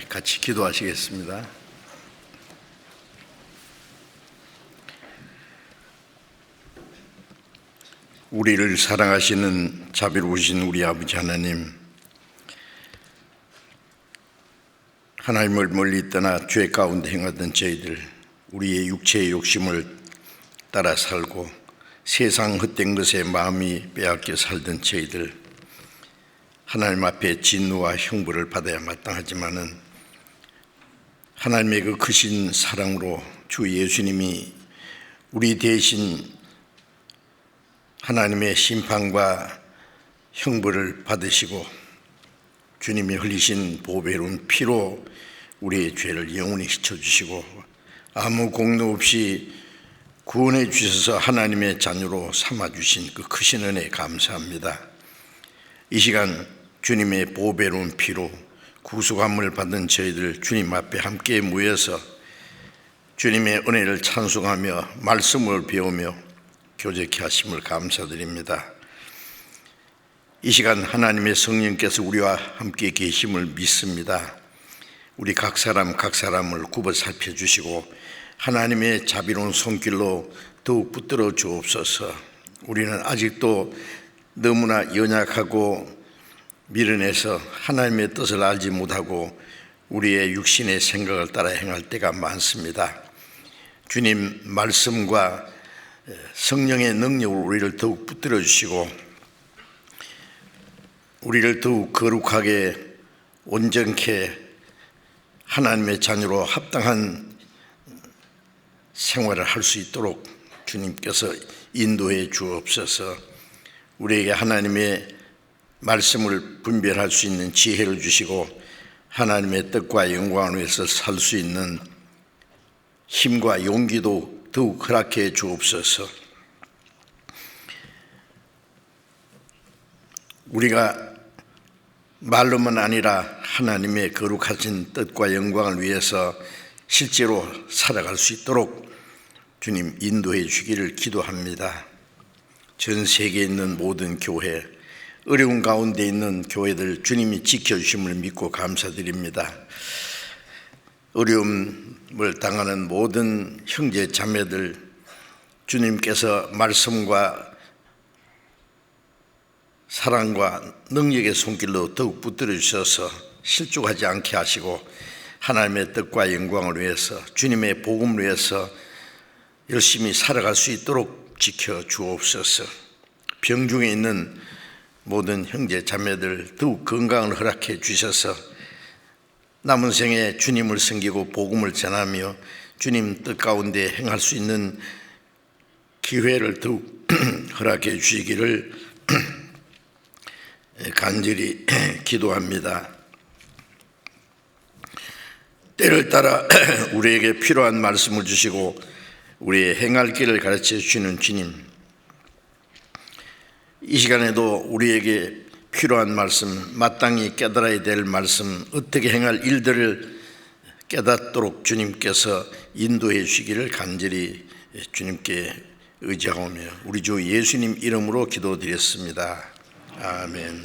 같이 기도하시겠습니다. 우리를 사랑하시는 자비로우신 우리 아버지 하나님, 하나님을 멀리 떠나 죄 가운데 행하던 저희들, 우리의 육체의 욕심을 따라 살고 세상 헛된 것에 마음이 빼앗겨 살던 저희들, 하나님 앞에 진노와 형벌을 받아야 마땅하지만은 하나님의 그 크신 사랑으로 주 예수님이 우리 대신 하나님의 심판과 형벌을 받으시고 주님이 흘리신 보배로운 피로 우리의 죄를 영원히 씻어주시고 아무 공로 없이 구원해 주셔서 하나님의 자녀로 삼아주신 그 크신 은혜에 감사합니다. 이 시간 주님의 보배로운 피로 구속함을 받은 저희들 주님 앞에 함께 모여서 주님의 은혜를 찬송하며 말씀을 배우며 교제케 하심을 감사드립니다. 이 시간 하나님의 성령께서 우리와 함께 계심을 믿습니다. 우리 각 사람을 굽어 살펴주시고 하나님의 자비로운 손길로 더욱 붙들어 주옵소서. 우리는 아직도 너무나 연약하고 미련해서 하나님의 뜻을 알지 못하고 우리의 육신의 생각을 따라 행할 때가 많습니다. 주님 말씀과 성령의 능력으로 우리를 더욱 붙들어 주시고 우리를 더욱 거룩하게 온전케 하나님의 자녀로 합당한 생활을 할 수 있도록 주님께서 인도해 주옵소서. 우리에게 하나님의 말씀을 분별할 수 있는 지혜를 주시고 하나님의 뜻과 영광을 위해서 살 수 있는 힘과 용기도 더욱 허락해 주옵소서. 우리가 말로만 아니라 하나님의 거룩하신 뜻과 영광을 위해서 실제로 살아갈 수 있도록 주님 인도해 주기를 기도합니다. 전 세계에 있는 모든 교회, 어려운 가운데 있는 교회들 주님이 지켜주심을 믿고 감사드립니다. 어려움을 당하는 모든 형제 자매들 주님께서 말씀과 사랑과 능력의 손길로 더욱 붙들어 주셔서 실족하지 않게 하시고 하나님의 뜻과 영광을 위해서 주님의 복음을 위해서 열심히 살아갈 수 있도록 지켜 주옵소서. 병중에 있는 모든 형제 자매들 더욱 건강을 허락해 주셔서 남은 생에 주님을 섬기고 복음을 전하며 주님 뜻 가운데 행할 수 있는 기회를 더욱 허락해 주시기를 간절히 기도합니다. 때를 따라 우리에게 필요한 말씀을 주시고 우리의 행할 길을 가르쳐 주시는 주님, 이 시간에도 우리에게 필요한 말씀, 마땅히 깨달아야 될 말씀, 어떻게 행할 일들을 깨닫도록 주님께서 인도해 주시기를 간절히 주님께 의지하오며 우리 주 예수님 이름으로 기도드렸습니다. 아멘.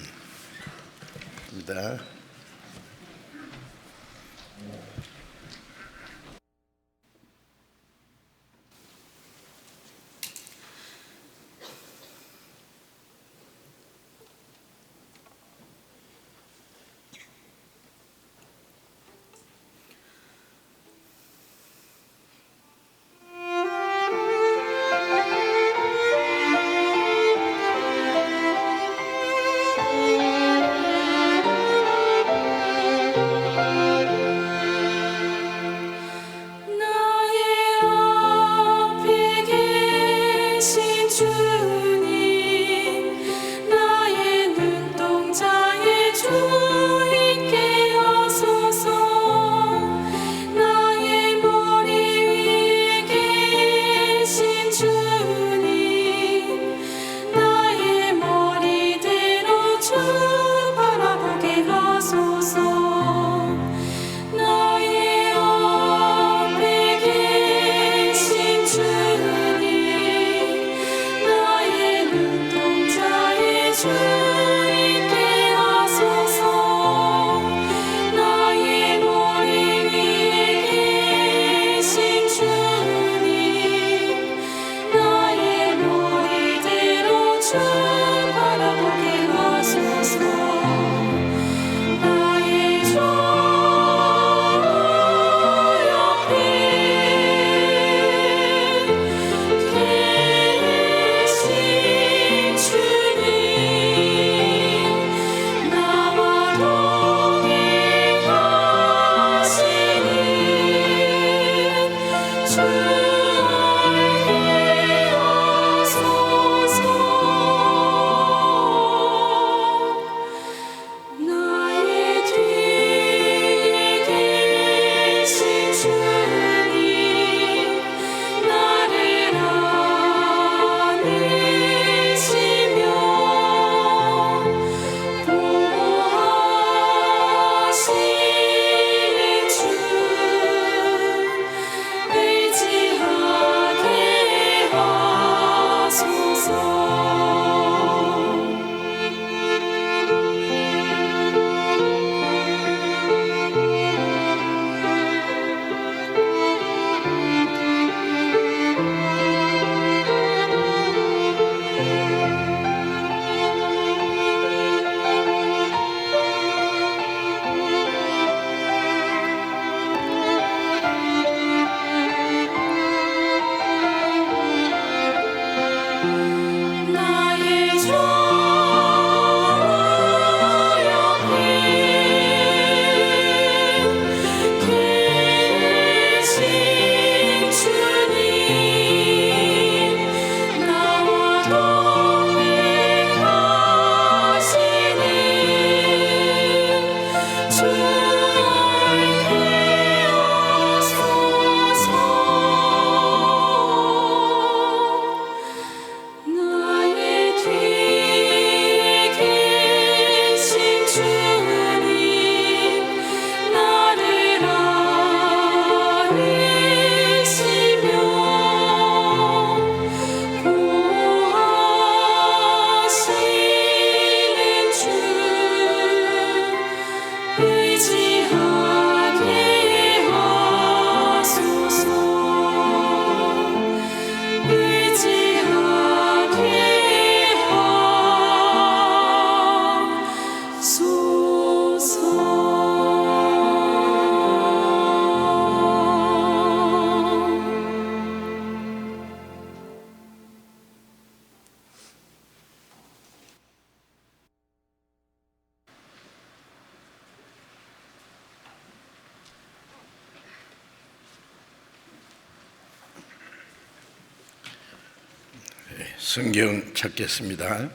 성경 찾겠습니다.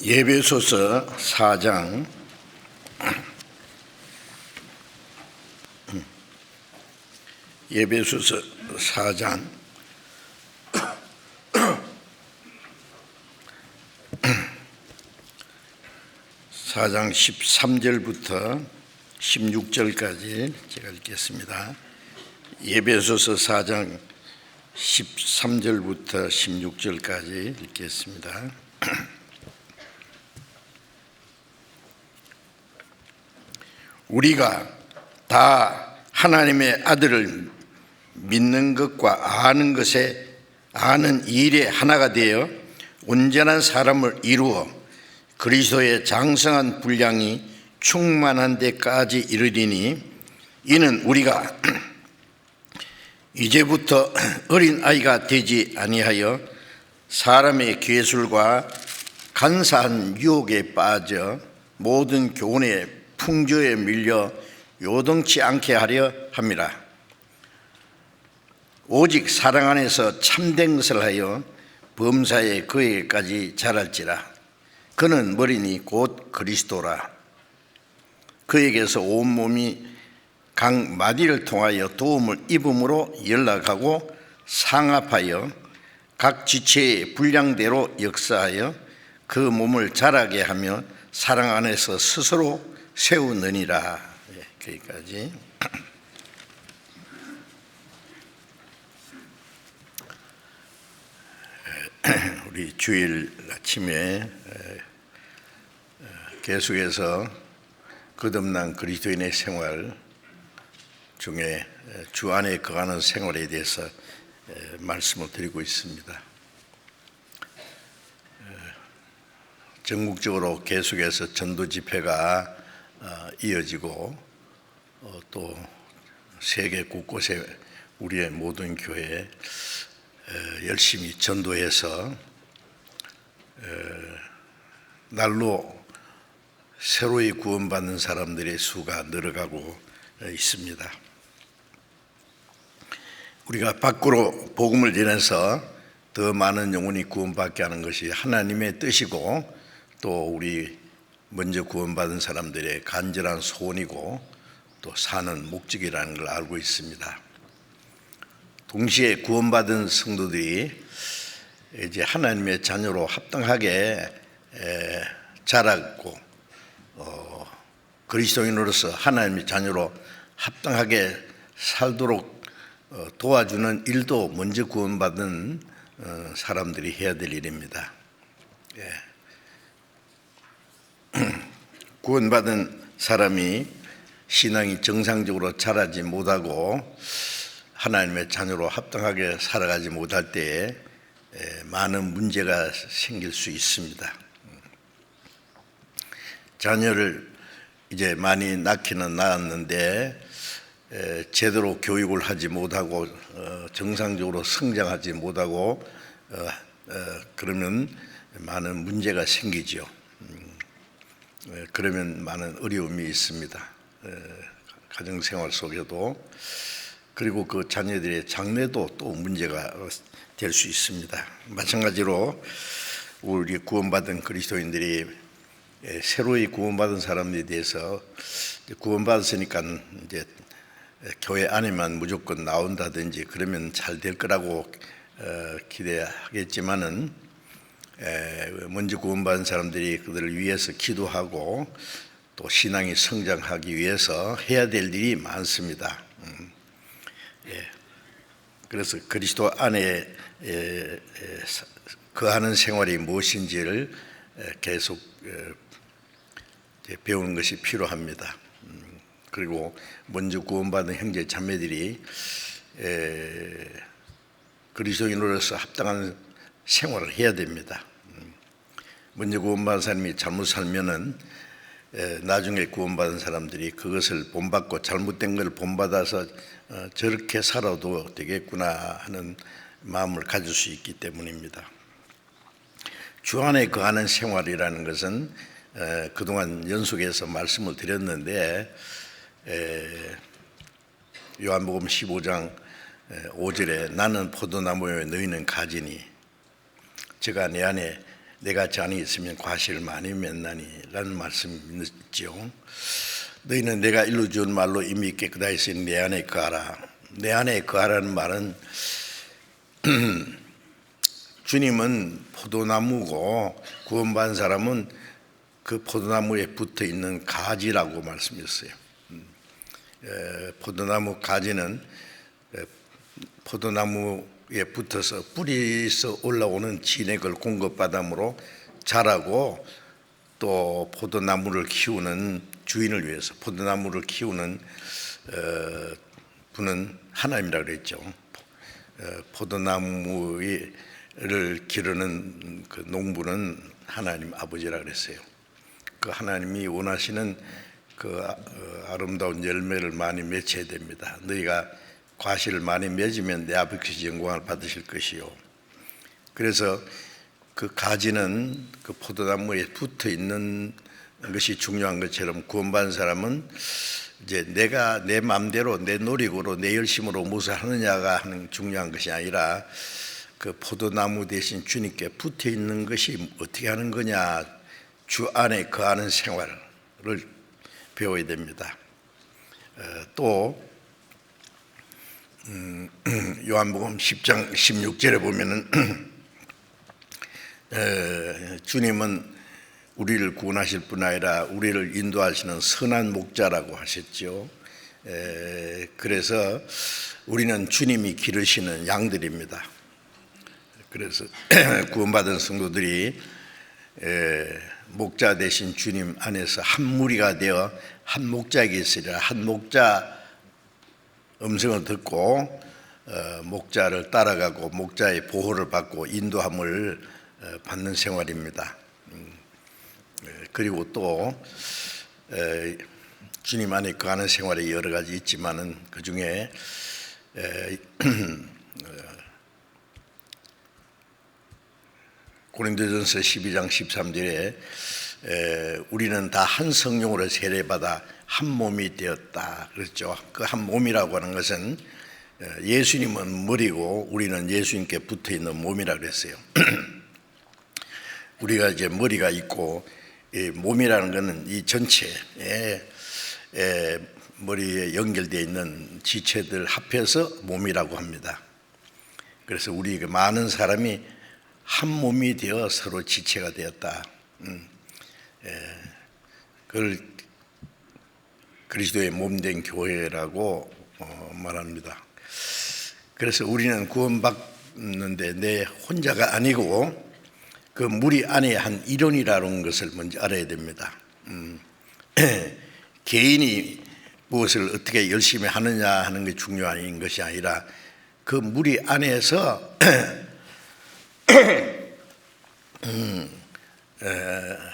에베소서 4장 4장 13절부터 16절까지 제가 읽겠습니다. 에베소서 4장 13절부터 16절까지 읽겠습니다. 우리가 다 하나님의 아들을 믿는 것과 아는 일에 하나가 되어 온전한 사람을 이루어 그리스도의 장성한 분량이 충만한 데까지 이르리니, 이는 우리가 이제부터 어린아이가 되지 아니하여 사람의 괴술과 간사한 유혹에 빠져 모든 교훈의 풍조에 밀려 요동치 않게 하려 함이라. 오직 사랑 안에서 참된 것을 하여 범사에 그에게까지 자랄지라. 그는 머리니 곧 그리스도라. 그에게서 온몸이 각 마디를 통하여 도움을 입음으로 연락하고 상합하여 각 지체의 분량대로 역사하여 그 몸을 자라게 하며 사랑 안에서 스스로 세우느니라. 거기까지. 우리 주일 아침에 계속해서 거듭난 그리스도인의 생활 중에 주 안에 거하는 생활에 대해서 말씀을 드리고 있습니다. 전국적으로 계속해서 전도 집회가 이어지고 또 세계 곳곳에 우리의 모든 교회 열심히 전도해서 날로 새로이 구원받는 사람들의 수가 늘어가고 있습니다. 우리가 밖으로 복음을 전해서 더 많은 영혼이 구원받게 하는 것이 하나님의 뜻이고, 또 우리 먼저 구원받은 사람들의 간절한 소원이고 또 사는 목적이라는 걸 알고 있습니다. 동시에 구원받은 성도들이 이제 하나님의 자녀로 합당하게 자라고 그리스도인으로서 하나님의 자녀로 합당하게 살도록 도와주는 일도 먼저 구원받은 사람들이 해야 될 일입니다. 구원받은 사람이 신앙이 정상적으로 자라지 못하고 하나님의 자녀로 합당하게 살아가지 못할 때에 많은 문제가 생길 수 있습니다. 자녀를 이제 많이 낳기는 낳았는데 제대로 교육을 하지 못하고 정상적으로 성장하지 못하고 그러면 많은 문제가 생기죠. 그러면 많은 어려움이 있습니다. 가정생활 속에도. 그리고 그 자녀들의 장래도 또 문제가 될 수 있습니다. 마찬가지로 우리 구원받은 그리스도인들이 새로이 구원받은 사람들에 대해서 구원받았으니까 이제 교회 안에만 무조건 나온다든지 그러면 잘 될 거라고 기대하겠지만은 먼저 구원받은 사람들이 그들을 위해서 기도하고 또 신앙이 성장하기 위해서 해야 될 일이 많습니다. 그래서 그리스도 안에 거하는 생활이 무엇인지를 계속 배우는 것이 필요합니다. 그리고 먼저 구원받은 형제 자매들이 그리스도인으로서 합당한 생활을 해야 됩니다. 먼저 구원받은 사람이 잘못 살면은 나중에 구원받은 사람들이 그것을 본받고 잘못된 걸 본받아서 저렇게 살아도 되겠구나 하는 마음을 가질 수 있기 때문입니다. 주 안에 거하는 생활이라는 것은 그동안 연속해서 말씀을 드렸는데 요한복음 15장 5절에 나는 포도나무요 너희는 가지니 저가 내 안에 내가 잔이 있으면 과실을 많이 맺나니 라는 말씀이 있죠. 너희는 내가 일러준 말로 이미 깨끗하였으니 내 안에 거하라. 내 안에 거하라는 말은 주님은 포도나무고 구원받은 사람은 그 포도나무에 붙어있는 가지라고 말씀했어요. 포도나무 가지는 포도나무에 붙어서 뿌리에서 올라오는 진액을 공급받음으로 자라고 또 포도나무를 키우는 주인을 위해서 포도나무를 키우는 분은 하나님이라고 그랬죠. 포도나무를 기르는 그 농부는 하나님 아버지라 그랬어요. 그 하나님이 원하시는 그 아름다운 열매를 많이 맺혀야 됩니다. 너희가 과실을 많이 맺으면 내 아버지 영광을 받으실 것이요. 그래서 그 가지는 그 포도나무에 붙어 있는 것이 중요한 것처럼 구원받은 사람은 이제 내가 내 마음대로 내 노력으로 내 열심으로 무엇을 하느냐가 하는 중요한 것이 아니라 그 포도나무 대신 주님께 붙어 있는 것이 어떻게 하는 거냐, 주 안에 거하는 생활을 배워야 됩니다. 또 요한복음 10장 16절에 보면은 주님은 우리를 구원하실 뿐 아니라 우리를 인도하시는 선한 목자라고 하셨죠. 그래서 우리는 주님이 기르시는 양들입니다. 그래서 구원받은 성도들이 목자 대신 주님 안에서 한 무리가 되어 한 목자에게 있으리라. 한 목자 음성을 듣고 목자를 따라가고 목자의 보호를 받고 인도함을 받는 생활입니다. 그리고 또 주님 안에 거하는 생활이 여러 가지 있지만은 그 중에 고린도전서 12장 13절에 우리는 다 한 성령으로 세례받아 한 몸이 되었다 그랬죠. 그 한 몸이라고 하는 것은 예수님은 머리고 우리는 예수님께 붙어있는 몸이라 그랬어요. 우리가 이제 머리가 있고 이 몸이라는 것은 이 전체에 머리에 연결되어 있는 지체들 합해서 몸이라고 합니다. 그래서 우리 많은 사람이 한 몸이 되어 서로 지체가 되었다. 그걸 그리스도의 몸된 교회라고 말합니다. 그래서 우리는 구원받는데 내 혼자가 아니고 그 무리 안에 한 일원이라는 것을 먼저 알아야 됩니다. 개인이 무엇을 어떻게 열심히 하느냐 하는 게 중요한 것이 아니라 그 무리 안에서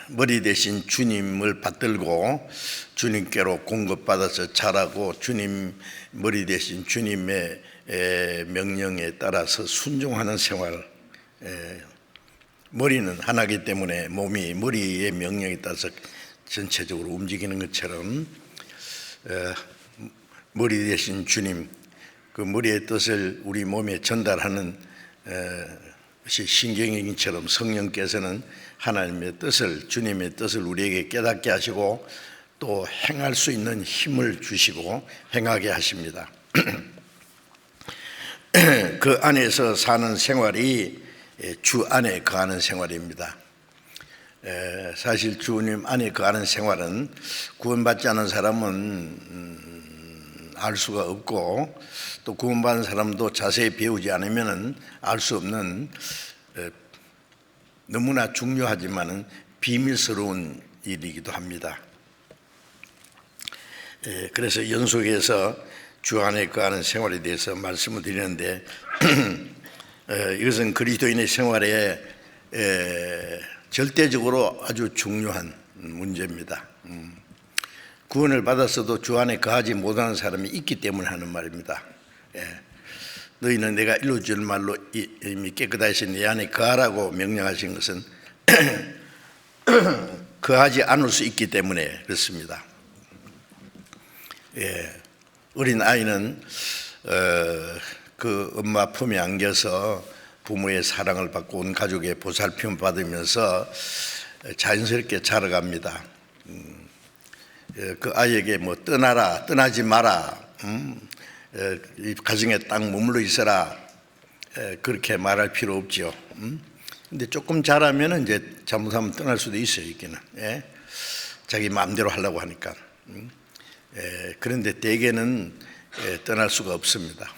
머리 대신 주님을 받들고 주님께로 공급받아서 자라고 주님 머리 대신 주님의 명령에 따라서 순종하는 생활. 머리는 하나이기 때문에 몸이 머리의 명령에 따라서 전체적으로 움직이는 것처럼 머리 대신 주님, 그 머리의 뜻을 우리 몸에 전달하는 것이 신경이처럼 성령께서는 하나님의 뜻을, 주님의 뜻을 우리에게 깨닫게 하시고 또 행할 수 있는 힘을 주시고 행하게 하십니다. 그 안에서 사는 생활이 주 안에 거하는 생활입니다. 사실 주님 안에 거하는 생활은 구원받지 않은 사람은 알 수가 없고 또 구원받은 사람도 자세히 배우지 않으면 알 수 없는 너무나 중요하지만은 비밀스러운 일이기도 합니다. 그래서 연속해서 주 안에 거하는 생활에 대해서 말씀을 드리는데 이것은 그리스도인의 생활에 절대적으로 아주 중요한 문제입니다. 구원을 받았어도 주 안에 거하지 못하는 사람이 있기 때문에 하는 말입니다. 너희는 내가 일러줄 말로 이미 깨끗하신 내 안에 거하라고 명령하신 것은 거하지 않을 수 있기 때문에 그렇습니다. 어린 아이는 그 엄마 품에 안겨서 부모의 사랑을 받고 온 가족의 보살핌 받으면서 자연스럽게 자라갑니다. 그 아이에게 뭐 떠나라, 떠나지 마라, 이 가정에 딱 머물러 있어라, 그렇게 말할 필요 없죠. 근데 조금 자라면 이제 잘못하면 떠날 수도 있어요, 있기는. 예? 자기 마음대로 하려고 하니까. 그런데 대개는 떠날 수가 없습니다.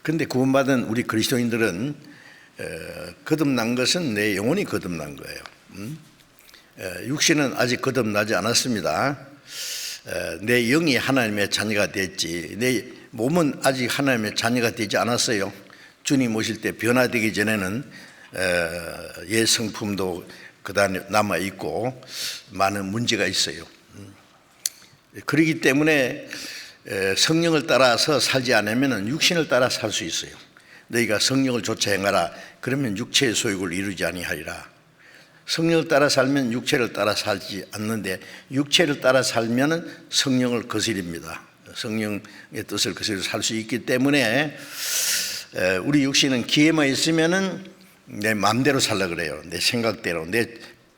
그런데 구원받은 우리 그리스도인들은 거듭난 것은 내 영혼이 거듭난 거예요. 육신은 아직 거듭나지 않았습니다. 내 영이 하나님의 자녀가 됐지, 내 몸은 아직 하나님의 자녀가 되지 않았어요. 주님 오실 때 변화되기 전에는 옛 성품도 그다음에 남아있고 많은 문제가 있어요. 그렇기 때문에 성령을 따라서 살지 않으면 육신을 따라 살 수 있어요. 너희가 성령을 좇아 행하라, 그러면 육체의 소욕을 이루지 아니하리라. 성령을 따라 살면 육체를 따라 살지 않는데, 육체를 따라 살면 성령을 거스립니다. 성령의 뜻을 거스려 살 수 있기 때문에 우리 육신은 기회만 있으면은 내 마음대로 살라 그래요. 내 생각대로, 내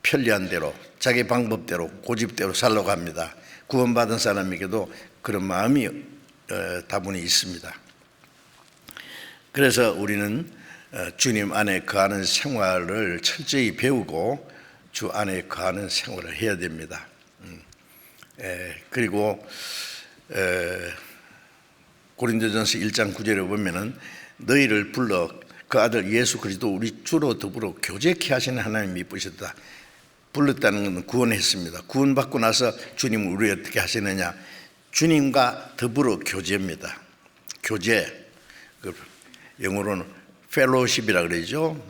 편리한 대로, 자기 방법대로, 고집대로 살려고 합니다. 구원받은 사람에게도 그런 마음이 다분히 있습니다. 그래서 우리는 주님 안에 거하는 생활을 철저히 배우고 주 안에 거하는 생활을 해야 됩니다. 그리고 고린도전서 1장 9절에 보면은 너희를 불러 그 아들 예수 그리스도 우리 주로 더불어 교제케 하시는 하나님이 이쁘셨다. 불렀다는 것은 구원했습니다. 구원받고 나서 주님은 우리 어떻게 하시느냐? 주님과 더불어 교제입니다. 교제, 영어로는 펠로우십이라 그러죠.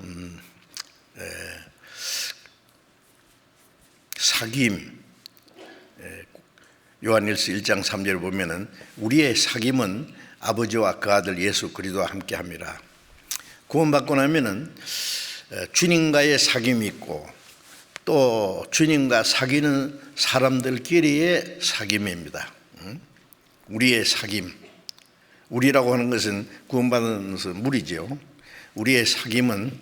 사귐. 요한일서 1장 3절을 보면은 우리의 사귐은 아버지와 그 아들 예수 그리스도와 함께함이라. 구원받고 나면은 주님과의 사귐이 있고 또 주님과 사귀는 사람들끼리의 사귐입니다. 우리의 사귐. 우리라고 하는 것은 구원받은 것은 무리죠. 우리의 사귐은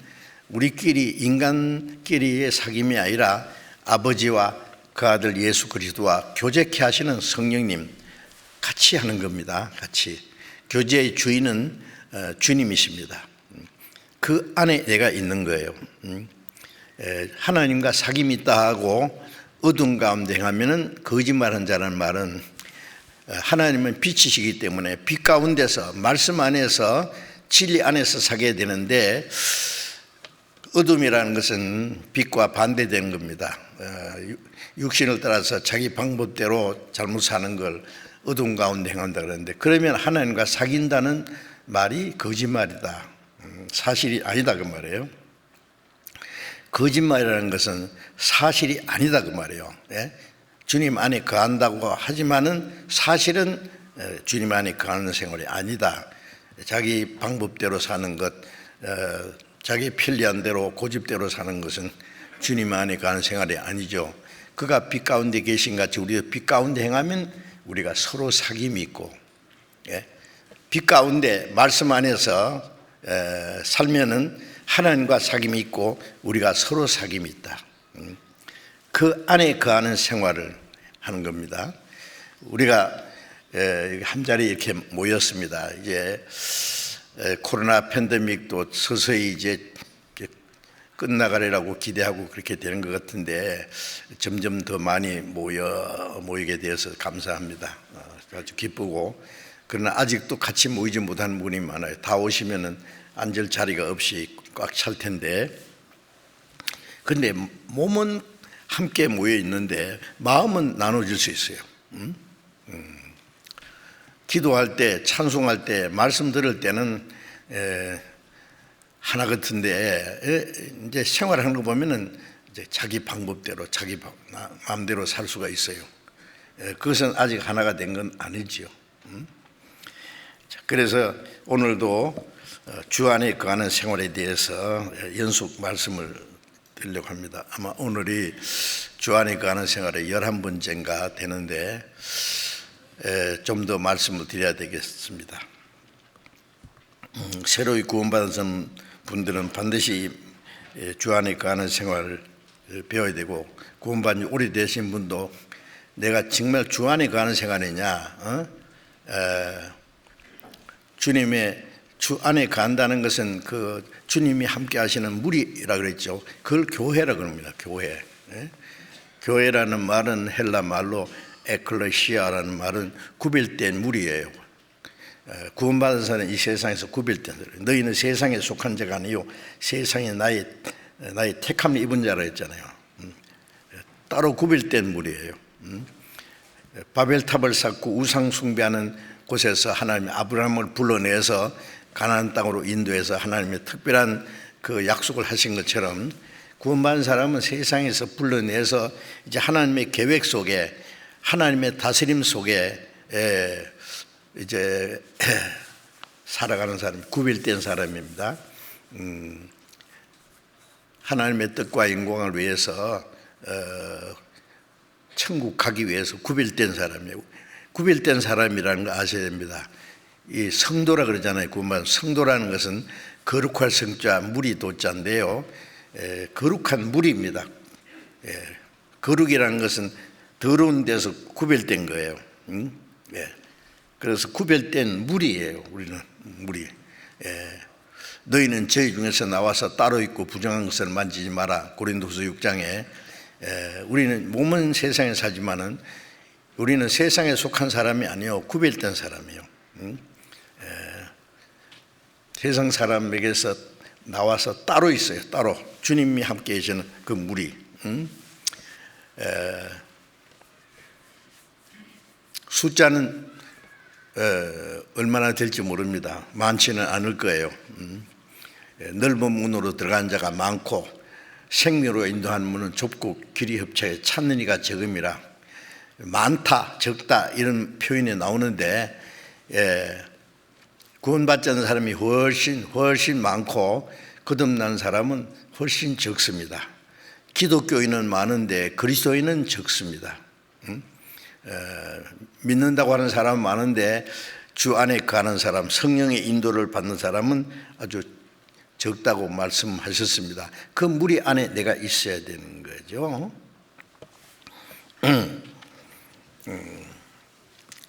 우리끼리 인간끼리의 사귐이 아니라 아버지와 그 아들 예수 그리스도와 교제케 하시는 성령님 같이 하는 겁니다. 같이. 교제의 주인은 주님이십니다. 그 안에 내가 있는 거예요. 하나님과 사귐이 있다 하고 어둠 가운데 행하면은 거짓말한 자라는 말은 하나님은 빛이시기 때문에 빛 가운데서 말씀 안에서 진리 안에서 살게 되는데 어둠이라는 것은 빛과 반대되는 겁니다. 육신을 따라서 자기 방법대로 잘못 사는 걸 어둠 가운데 행한다 그러는데, 그러면 하나님과 사귄다는 말이 거짓말이다, 사실이 아니다 그 말이에요. 거짓말이라는 것은 사실이 아니다 그 말이에요. 주님 안에 거한다고 하지만은 사실은 주님 안에 거하는 생활이 아니다. 자기 방법대로 사는 것, 자기 편리한 대로 고집대로 사는 것은 주님 안에 거하는 생활이 아니죠. 그가 빛 가운데 계신 같이 우리가 빛 가운데 행하면 우리가 서로 사귐이 있고, 빛 가운데 말씀 안에서 살면은 하나님과 사귐이 있고 우리가 서로 사귐이 있다. 그 안에 거하는 생활을 하는 겁니다. 우리가 한자리에 이렇게 모였습니다. 이제 코로나 팬데믹도 서서히 이제 끝나가리라고 기대하고 그렇게 되는 것 같은데 점점 더 많이 모이게 되어서 감사합니다. 아주 기쁘고, 그러나 아직도 같이 모이지 못하는 분이 많아요. 다 오시면은 앉을 자리가 없이 꽉 찰 텐데, 그런데 몸은 함께 모여 있는데 마음은 나눠질 수 있어요. 기도할 때, 찬송할 때, 말씀 들을 때는 하나 같은데 이제 생활하는 거 보면은 이제 자기 방법대로, 자기 마음대로 살 수가 있어요. 그것은 아직 하나가 된 건 아니지요. 그래서 오늘도 주 안에 거하는 생활에 대해서 연속 말씀을 드리려고 합니다. 아마 오늘이 주 안에 거하는 생활의 11번째인가 되는데 좀 더 말씀을 드려야 되겠습니다. 새로이 구원받은 분들은 반드시 주 안에 거하는 생활을 배워야 되고, 구원받은 지 오래되신 분도 내가 정말 주 안에 거하는 생활이냐, 주님의 주 안에 간다는 것은 그 주님이 함께 하시는 무리라 그랬죠. 그걸 교회라 그럽니다. 교회. 교회라는 말은 헬라 말로 에클레시아라는 말은 구별된 무리예요. 구원받은 사람은 이 세상에서 구별된 사람. 너희는 세상에 속한 자가 아니요 세상에 나의 택함을 입은 자라 했잖아요. 따로 구별된 무리예요. 바벨탑을 쌓고 우상 숭배하는 곳에서 하나님이 아브라함을 불러내서 가나안 땅으로 인도해서 하나님의 특별한 그 약속을 하신 것처럼, 구원받은 사람은 세상에서 불러내서 이제 하나님의 계획 속에, 하나님의 다스림 속에 이제 살아가는 사람, 구별된 사람입니다. 하나님의 뜻과 영광을 위해서 천국 가기 위해서 구별된 사람이에요. 구별된 사람이라는 거 아셔야 됩니다. 이 성도라 그러잖아요. 구원받은 성도라는 것은 거룩할 성자, 무리 도자인데요, 거룩한 무리입니다. 거룩이라는 것은 더러운 데서 구별된 거예요. 그래서 구별된 무리예요. 우리는 무리. 너희는 저희 중에서 나와서 따로 있고 부정한 것을 만지지 마라. 고린도후서 6장에. 우리는 몸은 세상에 사지만은 우리는 세상에 속한 사람이 아니요 구별된 사람이에요. 세상 사람에게서 나와서 따로 있어요. 따로 주님이 함께 계시는 그 무리. 숫자는 얼마나 될지 모릅니다. 많지는 않을 거예요. 넓은 문으로 들어간 자가 많고 생명으로 인도하는 문은 좁고 길이 협착해 찾는 이가 적음이라. 많다, 적다 이런 표현이 나오는데, 구원받지 않는 사람이 훨씬 많고 거듭난 사람은 훨씬 적습니다. 기독교인은 많은데 그리스도인은 적습니다. 믿는다고 하는 사람은 많은데 주 안에 거하는 사람, 성령의 인도를 받는 사람은 아주 적다고 말씀하셨습니다. 그 무리 안에 내가 있어야 되는 거죠.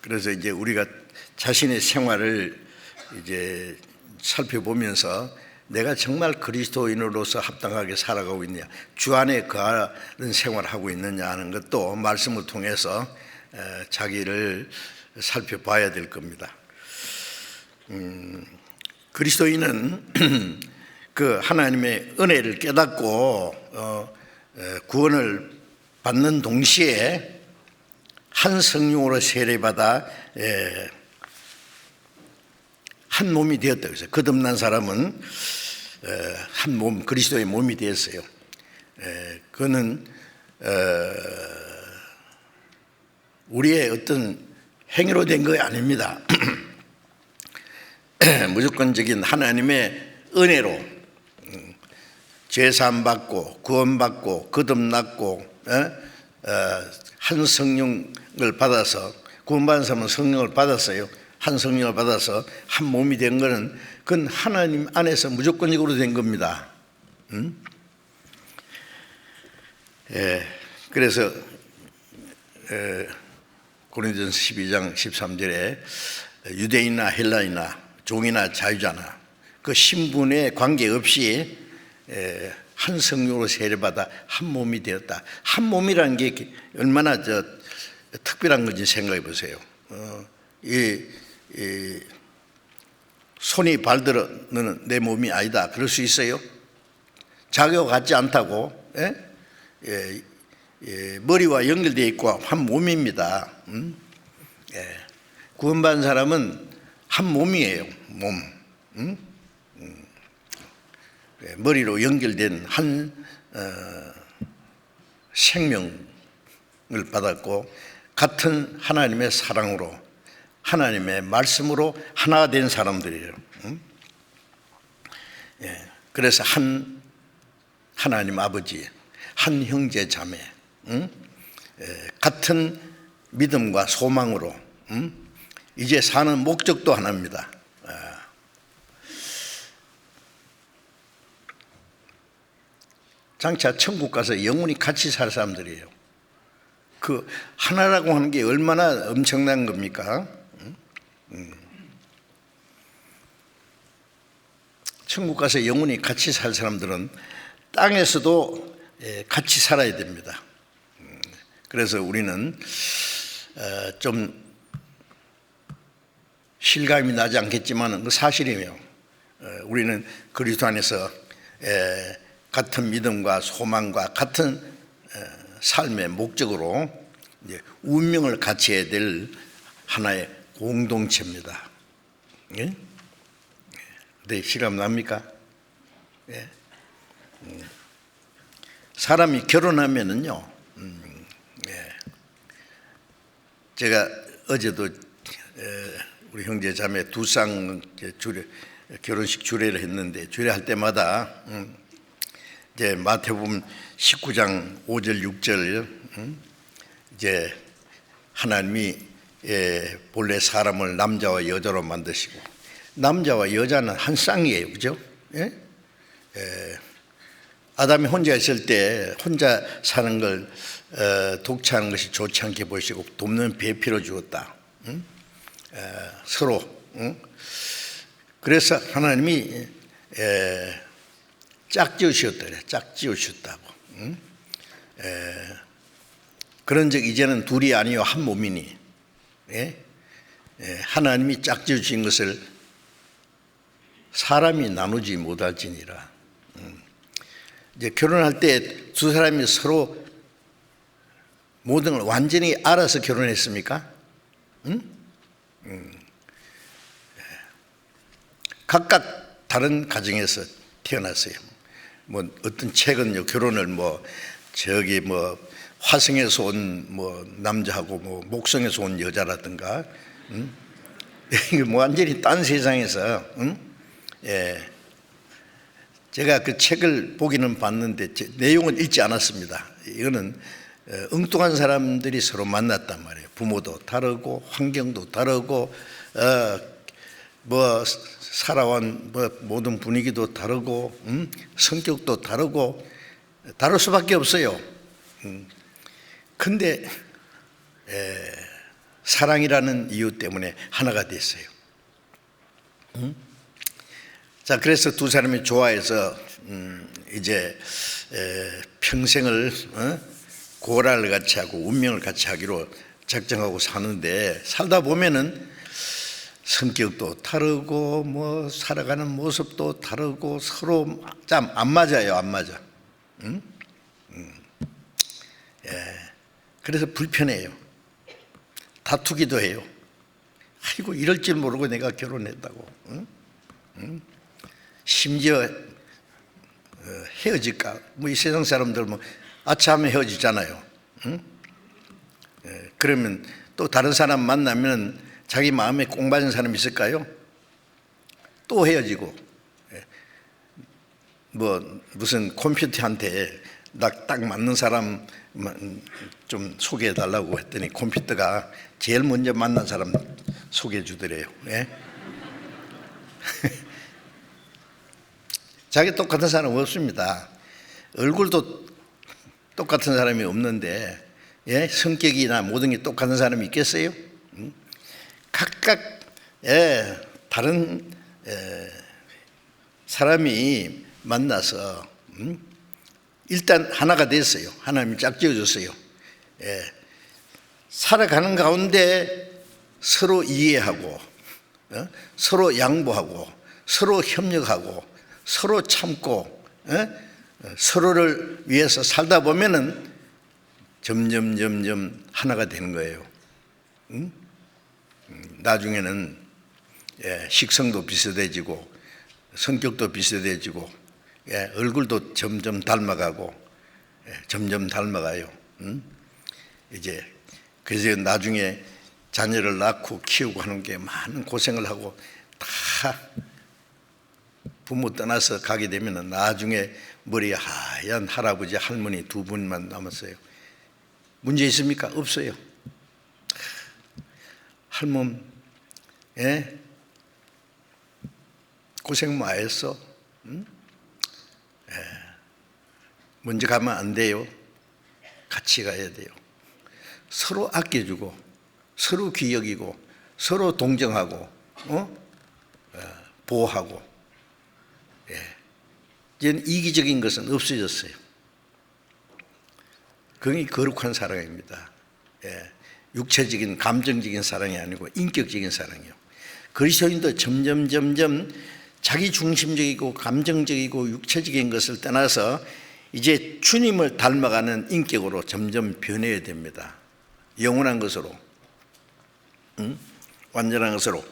그래서 이제 우리가 자신의 생활을 이제 살펴보면서 내가 정말 그리스도인으로서 합당하게 살아가고 있느냐, 주 안에 거하는 생활을 하고 있느냐 하는 것도 말씀을 통해서 자기를 살펴봐야 될 겁니다. 그리스도인은 그 하나님의 은혜를 깨닫고 구원을 받는 동시에 한 성령으로 세례받아 한 몸이 되었다고 했어요. 거듭난 사람은 한 몸, 그리스도의 몸이 되었어요. 그거는 우리의 어떤 행위로 된 거 아닙니다. 무조건적인 하나님의 은혜로 제사함 받고 구원받고 거듭났고 한 성령을 받아서, 구원받은 사람은 성령을 받았어요. 한 성령을 받아서 한 몸이 된 것은 그건 하나님 안에서 무조건적으로 된 겁니다. 그래서 고린도전서 12장 13절에 유대인이나 헬라인이나 종이나 자유자나 그 신분에 관계없이 한 성령으로 세례받아 한 몸이 되었다. 한 몸이라는 게 얼마나 특별한 건지 생각해 보세요. 손이 발들어 너는 내 몸이 아니다 그럴 수 있어요? 자기와 같지 않다고. 머리와 연결되어 있고 한 몸입니다. 구원받은 사람은 한 몸이에요. 몸. 머리로 연결된 한 생명을 받았고 같은 하나님의 사랑으로, 하나님의 말씀으로 하나가 된 사람들이에요. 그래서 한 하나님 아버지, 한 형제 자매, 같은 믿음과 소망으로 이제 사는 목적도 하나입니다. 장차 천국 가서 영원히 같이 살 사람들이에요. 그 하나라고 하는 게 얼마나 엄청난 겁니까? 천국 가서 영원히 같이 살 사람들은 땅에서도 같이 살아야 됩니다. 그래서 우리는 좀 실감이 나지 않겠지만 그 사실이며, 우리는 그리스도 안에서 같은 믿음과 소망과 같은 삶의 목적으로 이제 운명을 같이 해야 될 하나의 공동체입니다. 예? 네, 실감 납니까? 예. 사람이 결혼하면은요, 제가 어제도 우리 형제 자매 두 쌍 결혼식 주례를 했는데, 주례할 때마다 이제 마태복음 19장 5절 6절 이제 하나님이 본래 사람을 남자와 여자로 만드시고, 남자와 여자는 한 쌍이에요, 그죠? 예? 아담이 혼자 있을 때 혼자 사는 걸 독차하는 것이 좋지 않게 보시고 돕는 배필을 주었다. 서로. 그래서 하나님이 짝지으셨다 그래. 짝지으셨다고. 그런즉 이제는 둘이 아니요 한 몸이니, 하나님이 짝지으신 것을 사람이 나누지 못할지니라. 이제 결혼할 때 두 사람이 서로 모든 걸 완전히 알아서 결혼했습니까? 각각 다른 가정에서 태어났어요. 뭐 어떤 책은요, 결혼을 저기 화성에서 온 남자하고 목성에서 온 여자라든가, 이게 완전히 딴 세상에서, 제가 그 책을 보기는 봤는데 내용은 읽지 않았습니다. 이거는 엉뚱한 사람들이 서로 만났단 말이에요. 부모도 다르고 환경도 다르고 살아온 모든 분위기도 다르고 성격도 다르고 다를 수밖에 없어요. 근데 사랑이라는 이유 때문에 하나가 됐어요. 자, 그래서 두 사람이 좋아해서 이제 평생을 고라를 같이 하고 운명을 같이 하기로 작정하고 사는데, 살다 보면은 성격도 다르고 살아가는 모습도 다르고 서로 참 안 맞아요. 안 맞아. 그래서 불편해요. 다투기도 해요. 아이고, 이럴 줄 모르고 내가 결혼했다고. 심지어 헤어질까? 이 세상 사람들 아차하면 헤어지잖아요. 그러면 또 다른 사람 만나면 자기 마음에 꼭 맞은 사람 있을까요? 또 헤어지고. 무슨 컴퓨터한테 딱 맞는 사람 좀 소개해 달라고 했더니 컴퓨터가 제일 먼저 만난 사람 소개해 주더래요. 자기 똑같은 사람 없습니다. 얼굴도 똑같은 사람이 없는데, 성격이나 모든 게 똑같은 사람이 있겠어요? 각각 다른 사람이 만나서 일단 하나가 됐어요. 하나님이 짝지어줬어요. 살아가는 가운데 서로 이해하고, 서로 양보하고, 서로 협력하고, 서로 참고, 서로를 위해서 살다 보면은 점점 하나가 되는 거예요. 나중에는 식성도 비슷해지고 성격도 비슷해지고 얼굴도 점점 닮아가고 점점 닮아가요. 이제 그래서 나중에 자녀를 낳고 키우고 하는 게 많은 고생을 하고 다 부모 떠나서 가게 되면 나중에 머리 하얀 할아버지 할머니 두 분만 남았어요. 문제 있습니까? 없어요. 할멈 고생 많이 했어. 먼저 가면 안 돼요. 같이 가야 돼요. 서로 아껴주고 서로 귀 여기고 서로 동정하고 보호하고. 이제는 이기적인 것은 없어졌어요. 그게 거룩한 사랑입니다. 육체적인 감정적인 사랑이 아니고 인격적인 사랑이요. 그리스도인도 점점 자기 중심적이고 감정적이고 육체적인 것을 떠나서 이제 주님을 닮아가는 인격으로 점점 변해야 됩니다. 영원한 것으로, 완전한 것으로.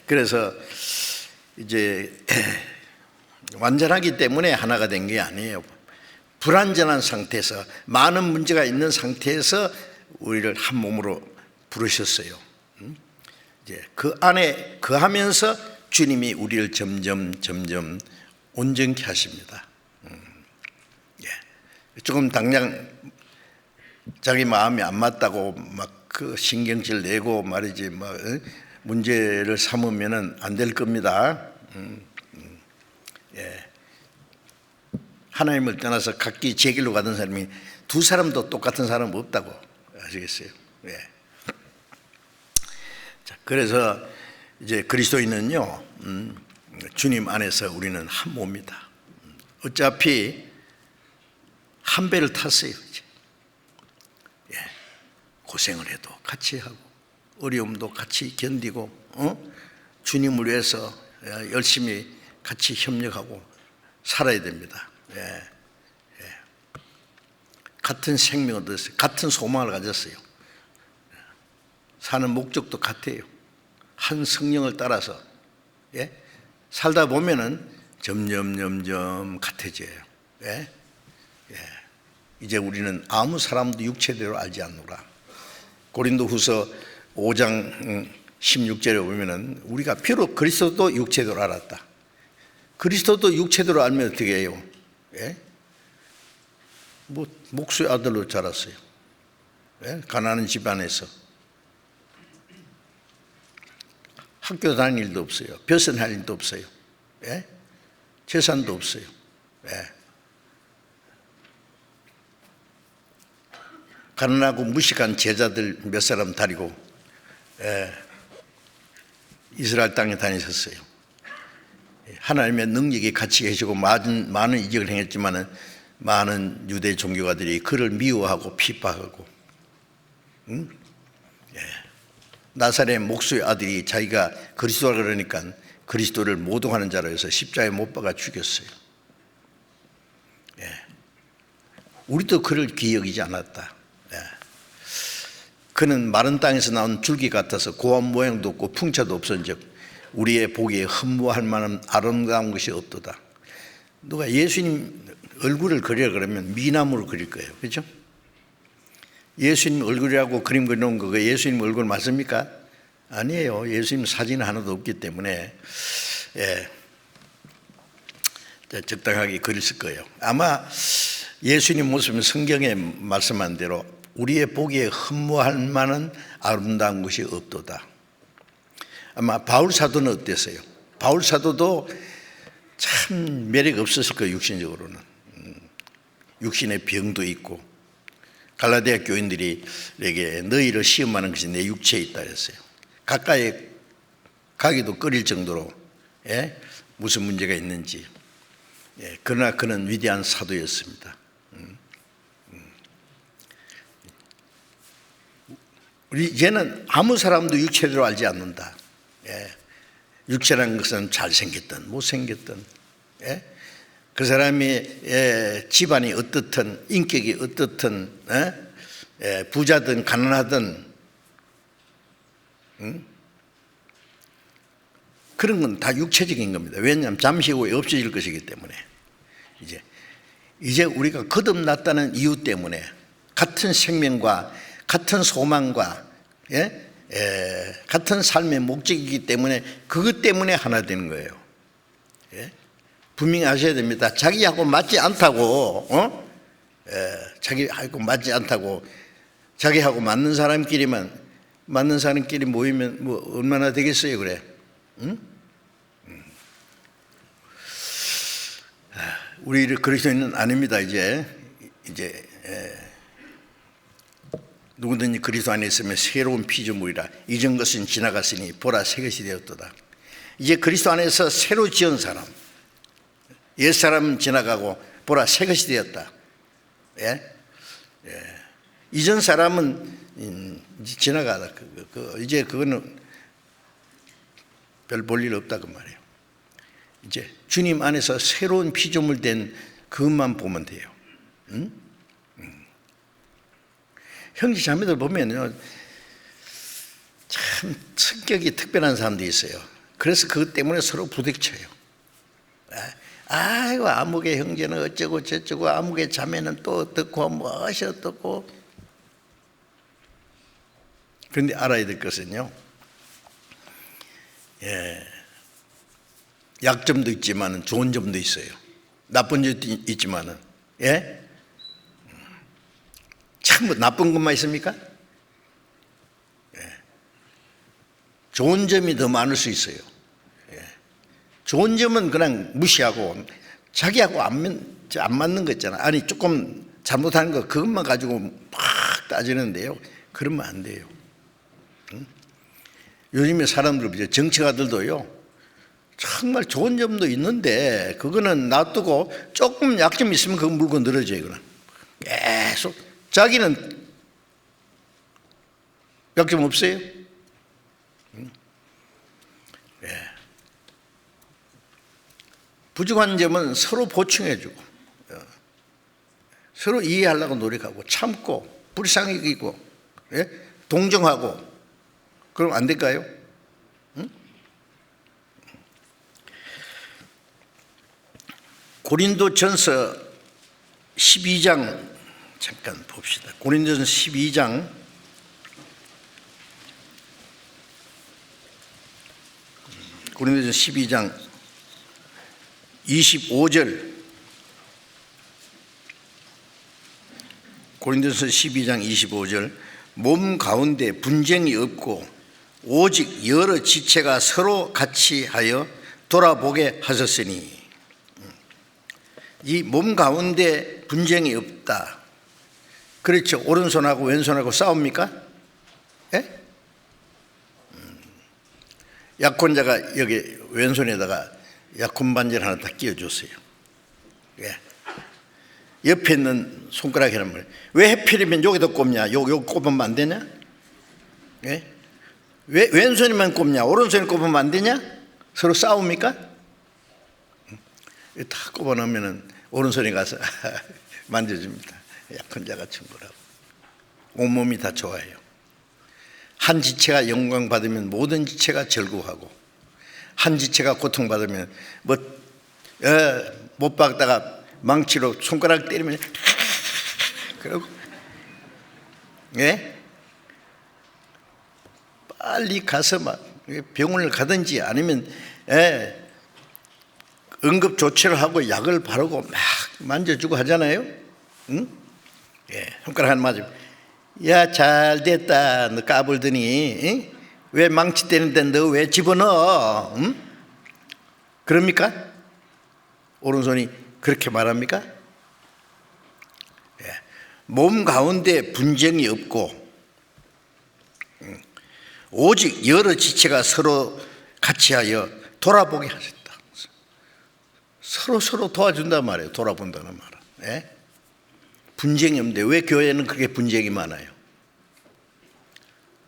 그래서 이제 완전하기 때문에 하나가 된 게 아니에요. 불완전한 상태에서, 많은 문제가 있는 상태에서 우리를 한 몸으로 부르셨어요. 이제 그 안에 거하면서 주님이 우리를 점점 온전케 하십니다. 조금 당장 자기 마음이 안 맞다고 막 그 신경질 내고 말이지 문제를 삼으면은 안 될 겁니다. 하나님을 떠나서 각기 제 길로 가던 사람이 두 사람도 똑같은 사람은 없다고 아시겠어요? 자, 그래서 이제 그리스도인은요, 주님 안에서 우리는 한 몸이다. 어차피 한 배를 탔어요. 이제. 고생을 해도 같이 하고 어려움도 같이 견디고 주님을 위해서 열심히 같이 협력하고 살아야 됩니다. 같은 생명을 얻었어요. 같은 소망을 가졌어요. 사는 목적도 같아요. 한 성령을 따라서 살다 보면은 점점 같아져요. 이제 우리는 아무 사람도 육체대로 알지 않노라. 고린도후서 5장 16절에 보면은 우리가 비록 그리스도도 육체대로 알았다. 그리스도도 육체대로 알면 어떻게 해요? 목수의 아들로 자랐어요. 가난한 집안에서 학교 다닐 일도 없어요. 벼슬할 일도 없어요. 재산도 없어요. 가난하고 무식한 제자들 몇 사람 다리고 이스라엘 땅에 다니셨어요. 하나님의 능력이 같이 계시고 많은 이적을 행했지만은 많은 유대 종교가들이 그를 미워하고 핍박하고, 나사렛 목수의 아들이 자기가 그리스도라 그러니까 그리스도를 모독하는 자로 해서 십자가에 못 박아 죽였어요. 우리도 그를 귀히 여기지 않았다. 그는 마른 땅에서 나온 줄기 같아서 고한 모양도 없고 풍차도 없은즉 우리의 보기에 흠모할 만한 아름다운 것이 없도다. 누가 예수님 얼굴을 그리라 그러면 미나무로 그릴 거예요. 그렇죠? 예수님 얼굴이라고 그림 그려놓은 거 예수님 얼굴 맞습니까? 아니에요. 예수님 사진 하나도 없기 때문에 적당하게 그렸을 거예요. 아마 예수님 모습은 성경에 말씀한 대로 우리의 보기에 흠모할 만한 아름다운 것이 없도다. 아마 바울 사도는 어땠어요? 바울 사도도 참 매력 없었을 거예요. 육신적으로는. 육신의 병도 있고 갈라디아 교인들에게 너희를 시험하는 것이 내 육체에 있다 했어요. 가까이 가기도 꺼릴 정도로 무슨 문제가 있는지. 그러나 그는 위대한 사도였습니다. 우리 이제는 아무 사람도 육체대로 알지 않는다. 육체라는 것은 잘생겼든 못생겼든 그 사람이 집안이 어떻든 인격이 어떻든 부자든 가난하든 그런 건 다 육체적인 겁니다. 왜냐하면 잠시 후에 없어질 것이기 때문에. 이제 우리가 거듭났다는 이유 때문에 같은 생명과 같은 소망과 같은 삶의 목적이기 때문에 그것 때문에 하나 되는 거예요. 분명히 아셔야 됩니다. 자기하고 맞지 않다고 자기하고 맞지 않다고 자기하고 맞는 사람끼리 모이면 뭐 얼마나 되겠어요, 그래? 우리 그리스도인은 아닙니다. 이제 누구든지 그리스도 안에 있으면 새로운 피조물이라 이전 것은 지나갔으니 보라 새 것이 되었도다. 이제 그리스도 안에서 새로 지은 사람, 옛사람은 지나가고 보라 새 것이 되었다. 이전 사람은 지나가다. 이제 그거는 별 볼 일 없다 그 말이에요. 이제 주님 안에서 새로운 피조물 된 그것만 보면 돼요. 형제 자매들 보면요, 참 성격이 특별한 사람들이 있어요. 그래서 그것 때문에 서로 부딪혀요. 아이고 아무개 형제는 어쩌고 저쩌고, 아무개 자매는 또 어떻고 무엇이 어떻고. 그런데 알아야 될 것은요, 약점도 있지만 좋은 점도 있어요. 나쁜 점도 있지만은, 참 나쁜 것만 있습니까? 좋은 점이 더 많을 수 있어요. 좋은 점은 그냥 무시하고 자기하고 안 맞는 거 있잖아. 아니 조금 잘못한 거 그것만 가지고 막 따지는데요, 그러면 안 돼요. 요즘에 사람들, 정치가들도요, 정말 좋은 점도 있는데 그거는 놔두고 조금 약점이 있으면 그 물건 늘어져요. 그냥 계속 자기는 약점 없어요? 부족한 점은 서로 보충해주고 서로 이해하려고 노력하고 참고 불쌍히 여기고 동정하고, 그럼 안 될까요? 고린도전서 12장 잠깐 봅시다. 고린도전서 12장 25절, 고린도전서 12장 25절, 몸 가운데 분쟁이 없고 오직 여러 지체가 서로 같이 하여 돌아보게 하셨으니. 이 몸 가운데 분쟁이 없다. 그렇죠. 오른손하고 왼손하고 싸웁니까? 약혼자가 여기 왼손에다가 약혼 반지를 하나 딱 끼워줬어요. 옆에 있는 손가락이란 말이에요. 왜 하필이면 여기다 꼽냐? 여기 꼽으면 안 되냐? 왜 왼손이만 꼽냐? 오른손에 꼽으면 안 되냐? 서로 싸웁니까? 다 꼽아놓으면 오른손에 가서 만져줍니다. 약혼자가 충고라고. 온몸이 다 좋아해요. 한 지체가 영광 받으면 모든 지체가 절구하고, 한 지체가 고통받으면 못 박다가 망치로 손가락 때리면 그러고, 빨리 가서 막 병원을 가든지 아니면 응급 조치를 하고 약을 바르고 막 만져주고 하잖아요. 손가락 하나 맞으면 야 잘됐다 너 까불더니 왜 망치 때리는데 너 왜 집어넣어? 그럽니까? 오른손이 그렇게 말합니까? 몸 가운데 분쟁이 없고 오직 여러 지체가 서로 같이 하여 돌아보게 하셨다. 서로 도와준단 말이에요. 돌아본다는 말은. 분쟁이 없는데 왜 교회는 그렇게 분쟁이 많아요?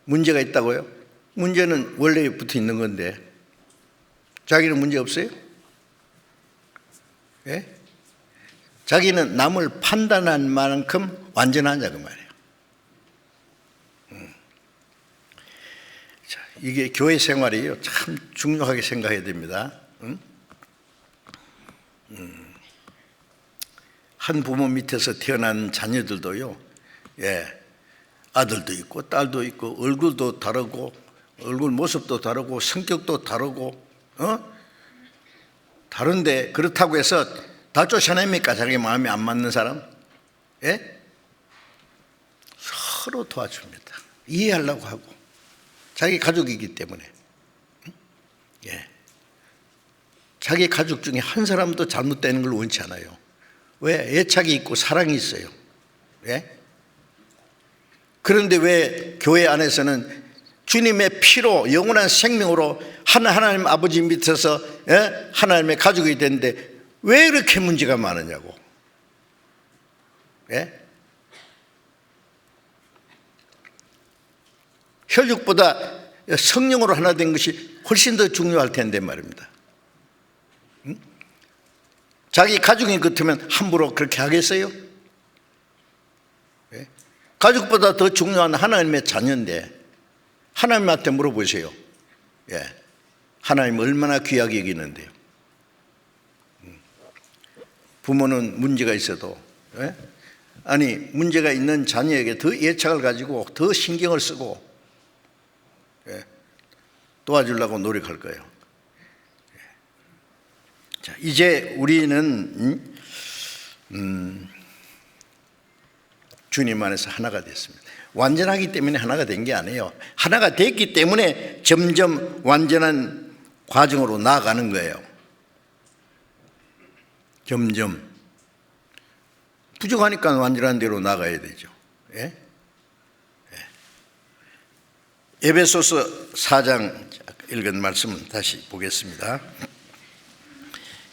문제가 있다고요? 문제는 원래부터 있는 건데 자기는 문제 없어요? 자기는 남을 판단한 만큼 완전하냐 그 말이에요. 자, 이게 교회 생활이요, 참 중요하게 생각해야 됩니다. 한 부모 밑에서 태어난 자녀들도요, 아들도 있고 딸도 있고 얼굴도 다르고 얼굴 모습도 다르고 성격도 다르고 다른데 그렇다고 해서 다 쫓아냅니까? 자기 마음에 안 맞는 사람? 서로 도와줍니다. 이해하려고 하고 자기 가족이기 때문에. 자기 가족 중에 한 사람도 잘못되는 걸 원치 않아요. 왜? 애착이 있고 사랑이 있어요. 예? 그런데 왜 교회 안에서는 주님의 피로 영원한 생명으로 하나님 아버지 밑에서 하나님의 가족이 되는데 왜 이렇게 문제가 많으냐고. 예? 혈육보다 성령으로 하나 된 것이 훨씬 더 중요할 텐데 말입니다. 자기 가족이 같으면 함부로 그렇게 하겠어요? 예? 가족보다 더 중요한 하나님의 자녀인데 하나님한테 물어보세요. 예. 하나님 얼마나 귀하게 여기는데요. 부모는 문제가 있어도 예? 아니 문제가 있는 자녀에게 더 애착을 가지고 더 신경을 쓰고 예? 도와주려고 노력할 거예요. 자, 이제 우리는 주님 안에서 하나가 됐습니다. 완전하기 때문에 하나가 된 게 아니에요. 하나가 됐기 때문에 점점 완전한 과정으로 나아가는 거예요. 점점 부족하니까 완전한 대로 나가야 되죠. 예? 에베소서 4장 읽은 말씀 다시 보겠습니다.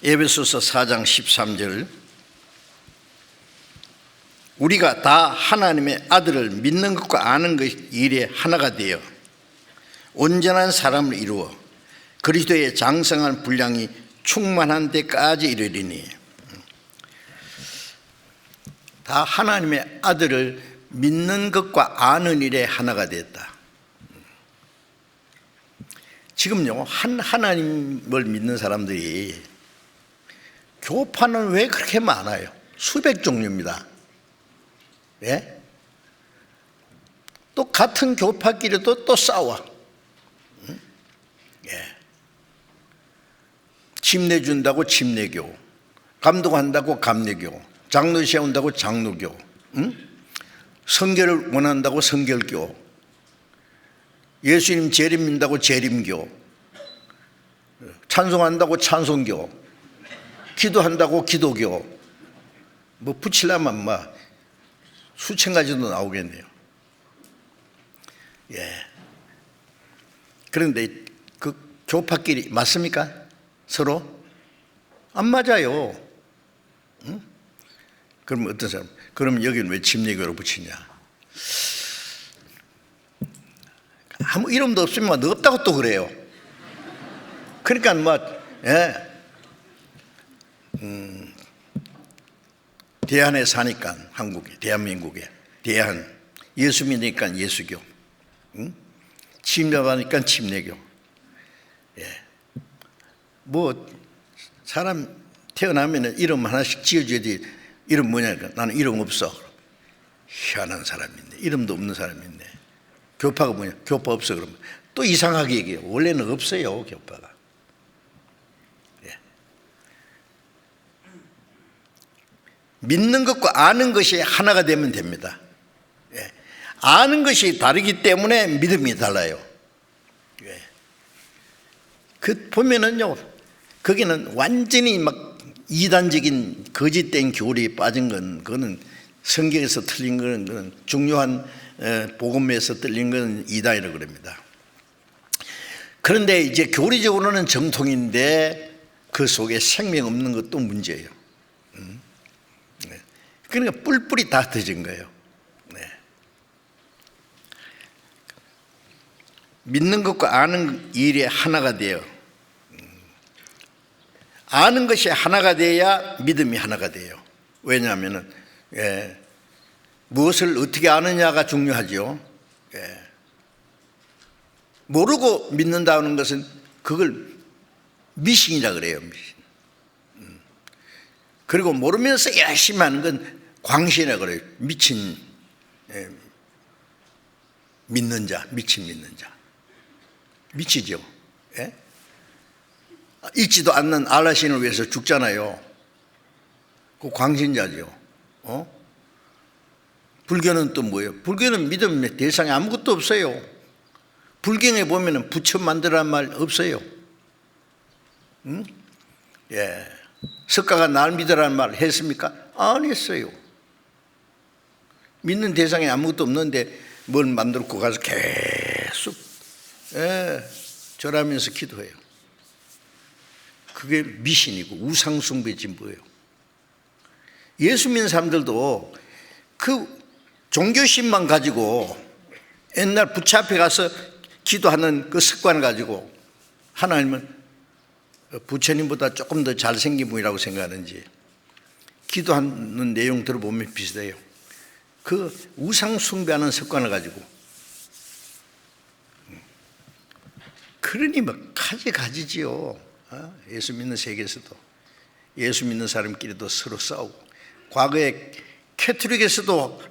에베소서 4장 13절 우리가 다 하나님의 아들을 믿는 것과 아는 것 일에 하나가 되어 온전한 사람을 이루어 그리스도의 장성한 분량이 충만한 데까지 이르리니 다 하나님의 아들을 믿는 것과 아는 일에 하나가 됐다. 지금요 하나님을 믿는 사람들이 교파는 왜 그렇게 많아요? 수백 종류입니다. 예? 또 같은 교파끼리도 또 싸워. 예. 침례준다고 침례교, 감독한다고 감례교, 장로 세운다고 장로교, 성결을 원한다고 성결교, 예수님 재림 믿는다고 재림교, 찬송한다고 찬송교, 기도한다고 기도교, 뭐 붙이려면 뭐 수천 가지도 나오겠네요. 예. 그런데 그 교파끼리 맞습니까? 서로? 안 맞아요. 응? 그럼 어떤 사람? 그럼 여기는 왜 침례교로 붙이냐? 아무 이름도 없으면 없다고 또 그래요. 그러니까 뭐, 예. 대한에 사니까 한국에, 대한민국에 대한, 예수 믿으니까 예수교, 침례받으니까 침례교. 예. 뭐 사람 태어나면 이름 하나씩 지어줘야지. 이름 뭐냐니까 나는 이름 없어. 희한한 사람이 있네. 이름도 없는 사람이 있네. 교파가 뭐냐? 교파 없어. 그러면 또 이상하게 얘기해요. 원래는 없어요, 교파가. 예. 믿는 것과 아는 것이 하나가 되면 됩니다. 예. 아는 것이 다르기 때문에 믿음이 달라요. 예. 그 보면은요, 거기는 완전히 막 이단적인 거짓된 교리에 빠진 건, 그거는 성경에서 틀린 거는, 그건 중요한 복음에서 틀린 건 이단이라고 그럽니다. 그런데 이제 교리적으로는 정통인데 그 속에 생명 없는 것도 문제예요. 그러니까 뿔뿔이 다 터진 거예요. 네. 믿는 것과 아는 일이 하나가 돼요. 아는 것이 하나가 돼야 믿음이 하나가 돼요. 왜냐하면 무엇을 어떻게 아느냐가 중요하죠. 예. 모르고 믿는다는 것은 그걸 미신이라 그래요. 미신. 그리고 모르면서 열심히 하는 건 광신이라 그래요. 미친 믿는 자, 미친 믿는 자. 미치죠. 예? 잊지도 않는 알라신을 위해서 죽잖아요. 그 광신자죠. 불교는 또 뭐예요? 불교는 믿음의 대상에 아무것도 없어요. 불경에 보면 부처 만들라는 말 없어요. 예. 석가가 날 믿으라는 말 했습니까? 안 했어요. 믿는 대상이 아무것도 없는데 뭘 만들고 가서 계속 절하면서 기도해요. 그게 미신이고 우상숭배 진보예요. 예수 믿는 사람들도 그 종교심만 가지고 옛날 부처 앞에 가서 기도하는 그 습관을 가지고 하나님은 부처님보다 조금 더 잘생긴 분이라고 생각하는지 기도하는 내용 들어보면 비슷해요. 그 우상 숭배하는 습관을 가지고 그러니 뭐 가지지요. 예수 믿는 세계에서도 예수 믿는 사람끼리도 서로 싸우고 과거에 캐톨릭에서도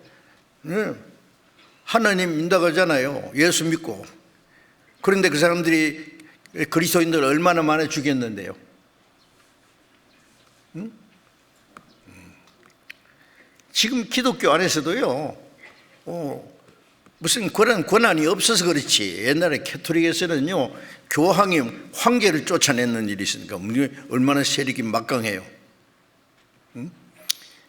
하나님 믿는다고 하잖아요. 예수 믿고. 그런데 그 사람들이 그리스도인들 얼마나 많이 죽였는데요. 지금 기독교 안에서도요, 무슨 그런 권한이 없어서 그렇지. 옛날에 캐톨릭에서는요, 교황이 황제를 쫓아내는 일이 있으니까 얼마나 세력이 막강해요.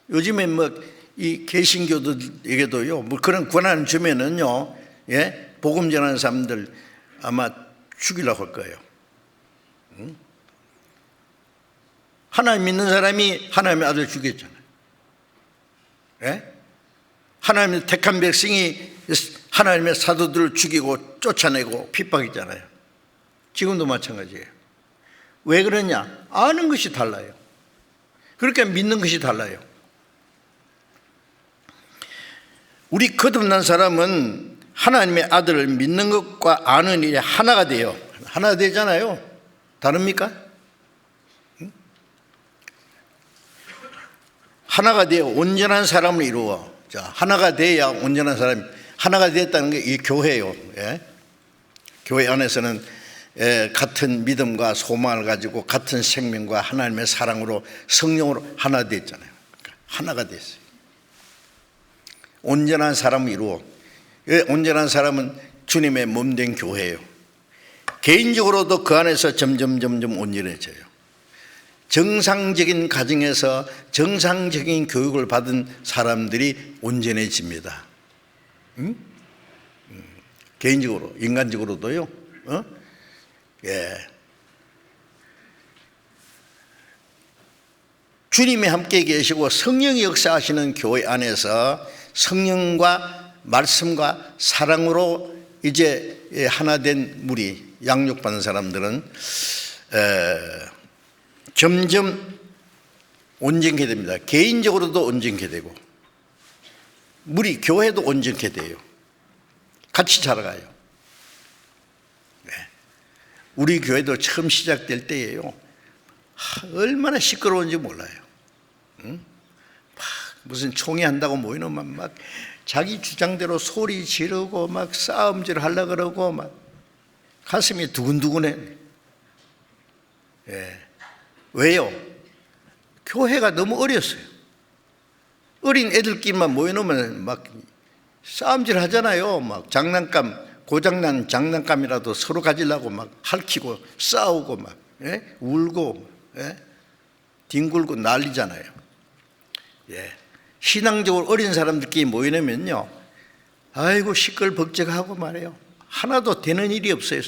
요즘에 뭐 이 개신교들에게도요, 뭐 그런 권한을 주면은요, 복음 전하는 사람들 아마 죽이려고 할 거예요. 하나님 믿는 사람이 하나님의 아들 죽였잖아요. 하나님의 택한 백성이 하나님의 사도들을 죽이고 쫓아내고 핍박했잖아요. 지금도 마찬가지예요. 왜 그러냐? 아는 것이 달라요. 그러니까 믿는 것이 달라요. 우리 거듭난 사람은 하나님의 아들을 믿는 것과 아는 일이 하나가 돼요. 하나 되잖아요. 다릅니까? 하나가 되어 온전한 사람을 이루어. 자, 하나가 돼야 온전한 사람이, 하나가 되었다는 게 이 교회예요. 교회 안에서는 같은 믿음과 소망을 가지고 같은 생명과 하나님의 사랑으로 성령으로 하나 됐잖아요. 그러니까 하나가 됐어요. 온전한 사람을 이루어. 온전한 사람은 주님의 몸된 교회예요. 개인적으로도 그 안에서 점점 온전해져요. 정상적인 가정에서 정상적인 교육을 받은 사람들이 온전해집니다. 개인적으로, 인간적으로도요. 주님이 함께 계시고 성령이 역사하시는 교회 안에서 성령과 말씀과 사랑으로 이제 하나 된 무리, 양육받는 사람들은 점점 온전케 됩니다. 개인적으로도 온전케 되고 무리, 교회도 온전케 돼요. 같이 자라가요. 우리 교회도 처음 시작될 때예요. 얼마나 시끄러운지 몰라요. 무슨 총회 한다고 모이는 막 자기 주장대로 소리 지르고 막 싸움질 하려고 그러고 막 가슴이 두근두근해. 왜요? 교회가 너무 어렸어요. 어린 애들끼리만 모여놓으면 막 싸움질 하잖아요. 막 장난감, 고장난 장난감이라도 서로 가지려고 막 핥히고 싸우고 막 울고 뒹굴고 난리잖아요. 신앙적으로 어린 사람들끼리 모이려면요, 아이고 시끌벅적하고 말해요. 하나도 되는 일이 없어요.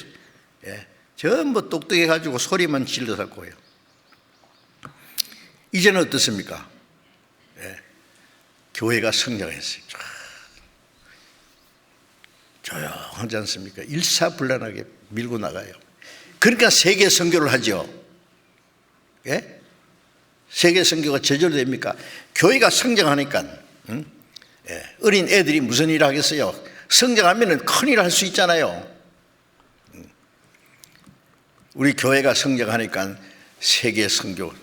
전부 똑똑해가지고 소리만 질러서고요. 이제는 어떻습니까? 교회가 성장했어요. 조용하지 않습니까? 일사불란하게 밀고 나가요. 그러니까 세계 선교를 하죠. 세계 선교가 제대로 됩니까? 교회가 성장하니까. 어린 애들이 무슨 일을 하겠어요? 성장하면 큰일 할 수 있잖아요. 우리 교회가 성장하니까 세계 선교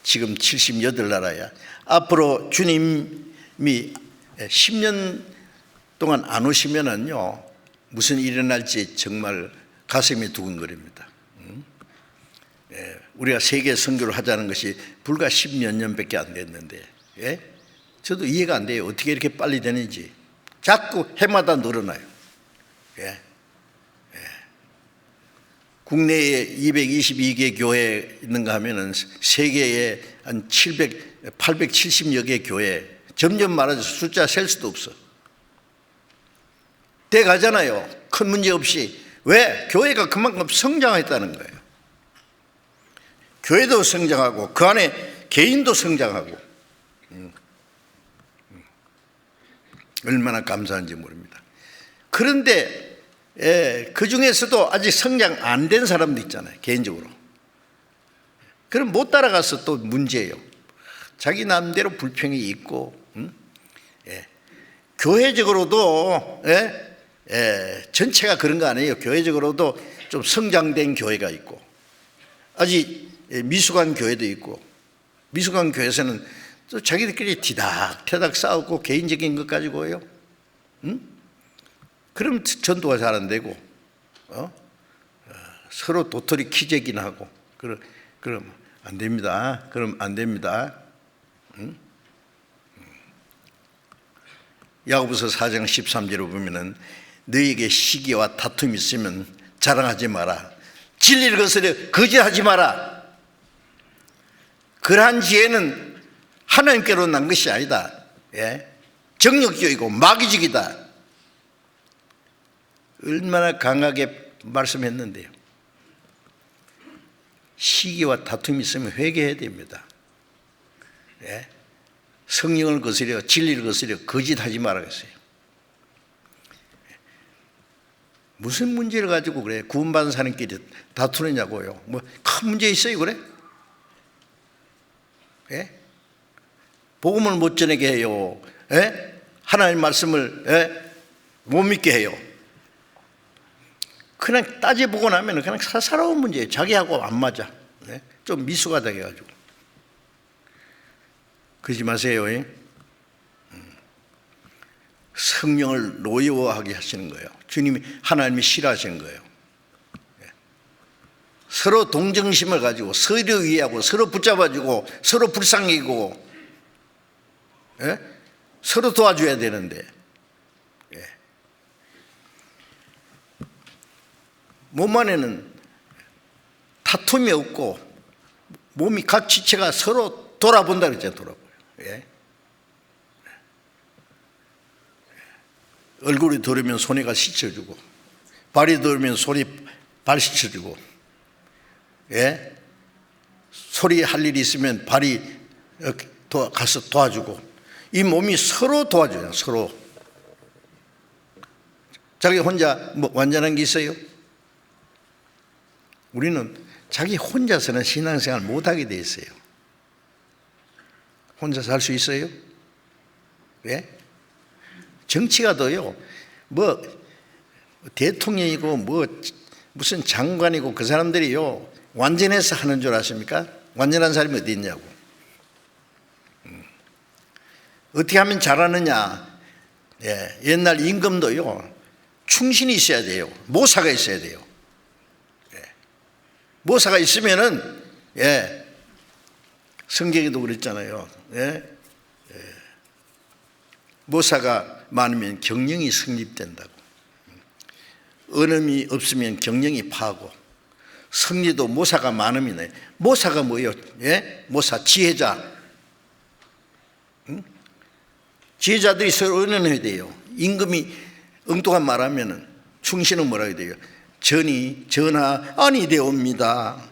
지금 78나라야. 앞으로 주님이 10년 동안 안 오시면은요, 무슨 일이 일어날지 정말 가슴이 두근거립니다. 우리가 세계 선교를 하자는 것이 불과 10몇 년밖에 안 됐는데, 저도 이해가 안 돼요. 어떻게 이렇게 빨리 되는지. 자꾸 해마다 늘어나요. 국내에 222개 교회 있는가 하면은 세계에 한 870여 개 교회 점점 많아져서 숫자 셀 수도 없어. 돼 가잖아요. 큰 문제 없이. 왜? 교회가 그만큼 성장했다는 거예요. 교회도 성장하고 그 안에 개인도 성장하고 얼마나 감사한지 모릅니다. 그런데 그 중에서도 아직 성장 안 된 사람도 있잖아요. 개인적으로. 그럼 못 따라가서 또 문제예요. 자기 나름대로 불평이 있고 교회적으로도 전체가 그런 거 아니에요. 교회적으로도 좀 성장된 교회가 있고 아직 미숙한 교회도 있고 미숙한 교회에서는 또 자기들끼리 디닥디닥 싸우고 개인적인 것 가지고요. 그럼 전도가 잘 안 되고 서로 도토리 키재기나 하고 그럼 안 됩니다. 그럼 안 됩니다. 야고보서 4장 13절을 보면은 너희에게 시기와 다툼이 있으면 자랑하지 마라. 진리를 거스려 거짓하지 마라. 그러한 지혜는 하나님께로 난 것이 아니다. 정력적이고 마귀적이다. 얼마나 강하게 말씀했는데요. 시기와 다툼이 있으면 회개해야 됩니다. 성령을 거스려 진리를 거스려 거짓하지 말라 했어요. 무슨 문제를 가지고 그래? 구원받은 사람끼리 다투느냐고요. 뭐 큰 문제 있어요, 그래? 복음을 못 전하게 해요. 하나님 말씀을 못 믿게 해요. 그냥 따져보고 나면 그냥 사사로운 문제예요. 자기하고 안 맞아. 좀 미숙하다 해가지고. 그러지 마세요. 성령을 노여워하게 하시는 거예요. 주님이 하나님이 싫어하시는 거예요. 서로 동정심을 가지고 서로 이해하고 서로 붙잡아주고 서로 불쌍히고 서로 도와줘야 되는데 몸 안에는 다툼이 없고 몸이 각 지체가 서로 돌아본다 그랬잖아요. 돌아보요. 얼굴이 더러면 손에가 씻혀주고 발이 더러면 손이 발 씻혀주고 소리 할 일이 있으면 발이 가서 도와주고 이 몸이 서로 도와줘요. 서로. 자기 혼자 뭐 완전한 게 있어요? 우리는 자기 혼자서는 신앙생활 못하게 돼 있어요. 혼자 살 수 있어요? 정치가 더요. 뭐 대통령이고 뭐 무슨 장관이고 그 사람들이요 완전해서 하는 줄 아십니까? 완전한 사람이 어디 있냐고. 어떻게 하면 잘하느냐? 옛날 임금도요 충신이 있어야 돼요. 모사가 있어야 돼요. 모사가 있으면은 성경에도 그랬잖아요. 모사가 많으면 경영이 성립된다고. 언음이 없으면 경영이 파고. 성리도 모사가 많으면 모사가 뭐예요? 모사 지혜자. 지혜자들이 서로 의논해야 돼요. 임금이 엉뚱한 말하면은 충신은 뭐라 해야 돼요? 전하 아니되옵니다.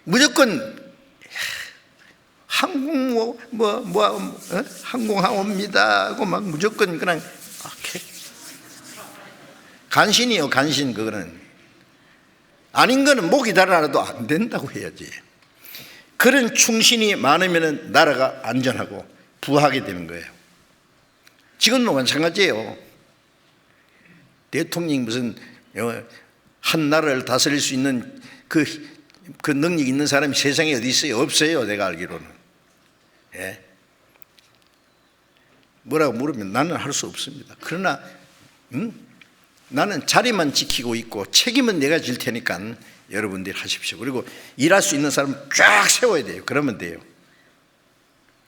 무조건 항공하옵니다 하고 막 무조건 그냥 간신이요. 간신. 그거는 아닌 거는 목이 달아나도 안 된다고 해야지. 그런 충신이 많으면 나라가 안전하고 부하게 되는 거예요. 지금도 마찬가지예요. 대통령이 무슨 한 나라를 다스릴 수 있는 그 능력 있는 사람이 세상에 어디 있어요? 없어요. 내가 알기로는. 뭐라고 물으면 나는 할 수 없습니다. 그러나 나는 자리만 지키고 있고 책임은 내가 질 테니까 여러분들이 하십시오. 그리고 일할 수 있는 사람은 쫙 세워야 돼요. 그러면 돼요.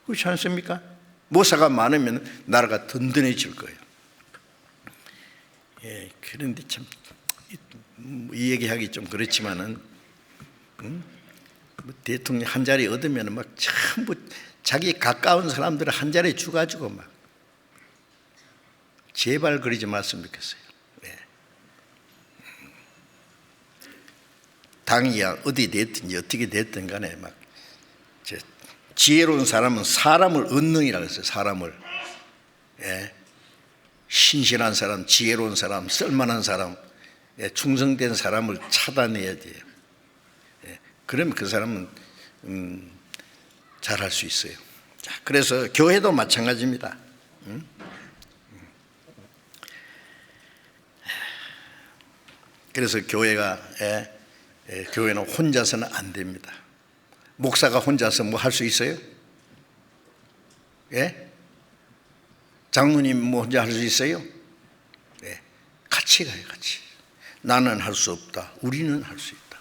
그렇지 않습니까? 모사가 많으면 나라가 든든해질 거예요. 그런데 참 이 얘기하기 좀 그렇지만은 뭐 대통령 한 자리 얻으면 막 전부 자기 가까운 사람들을 한 자리에 주가지고 막 제발 그러지 말았으면 좋겠어요. 네. 당이야 어디 됐든지 어떻게 됐든 간에 막 지혜로운 사람은 사람을 얻느니라 그랬어요. 사람을. 예. 신실한 사람, 지혜로운 사람, 쓸만한 사람, 예. 충성된 사람을 찾아내야 돼요. 예. 그러면 그 사람은 잘할 수 있어요. 자, 그래서 교회도 마찬가지입니다. 그래서 교회가 교회는 혼자서는 안 됩니다. 목사가 혼자서 뭐 할 수 있어요? 예? 장로님 뭐 혼자 할 수 있어요? 예. 같이 가요, 같이. 나는 할 수 없다. 우리는 할 수 있다.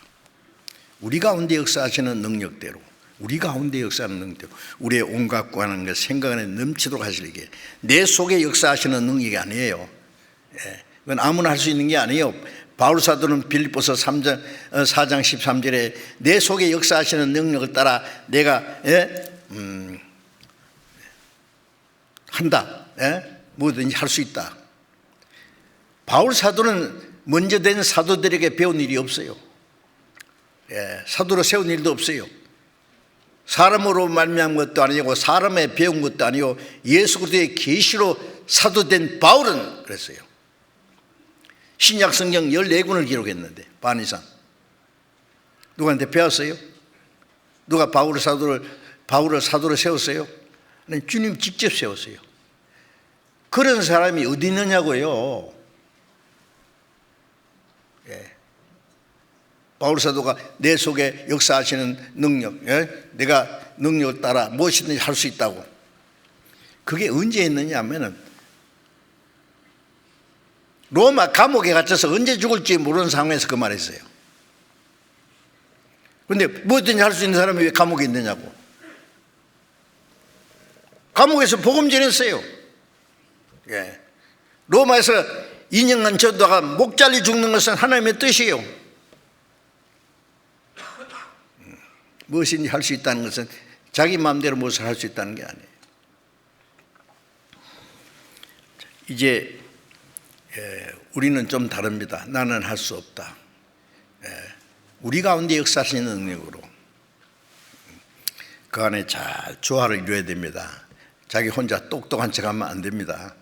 우리 가운데 역사하시는 능력대로, 우리 가운데 역사하는 능력대로, 우리의 온갖 구하는 것 생각 안에 넘치도록 하시리게. 내 속에 역사하시는 능력이 아니에요. 예. 그건 아무나 할 수 있는 게 아니에요. 바울 사도는 빌립보서 4장 13절에 내 속에 역사하시는 능력을 따라 내가 한다. 뭐든지 할 수 있다. 바울 사도는 먼저 된 사도들에게 배운 일이 없어요. 사도로 세운 일도 없어요. 사람으로 말미암은 것도 아니고 사람에 배운 것도 아니고 예수 그리스도의 계시로 사도된 바울은 그랬어요. 신약 성경 14권을 기록했는데 반 이상 누구한테 배웠어요? 누가 바울을 사도로 세웠어요? 아니, 주님 직접 세웠어요. 그런 사람이 어디 있느냐고요. 바울 사도가 내 속에 역사하시는 능력, 내가 능력을 따라 무엇이든지 할 수 있다고. 그게 언제 있느냐 하면은 로마 감옥에 갇혀서 언제 죽을지 모르는 상황에서 그 말했어요. 그런데 뭐든지 할 수 있는 사람이 왜 감옥에 있느냐고. 감옥에서 복음 전했어요. 로마에서 2년간 전도가 목 잘려 죽는 것은 하나님의 뜻이에요. 무엇인지 할 수 있다는 것은 자기 마음대로 무엇을 할 수 있다는 게 아니에요. 이제 우리는 좀 다릅니다. 나는 할 수 없다. 우리 가운데 역사하시는 능력으로 그 안에 잘 조화를 이루어야 됩니다. 자기 혼자 똑똑한 척하면 안 됩니다.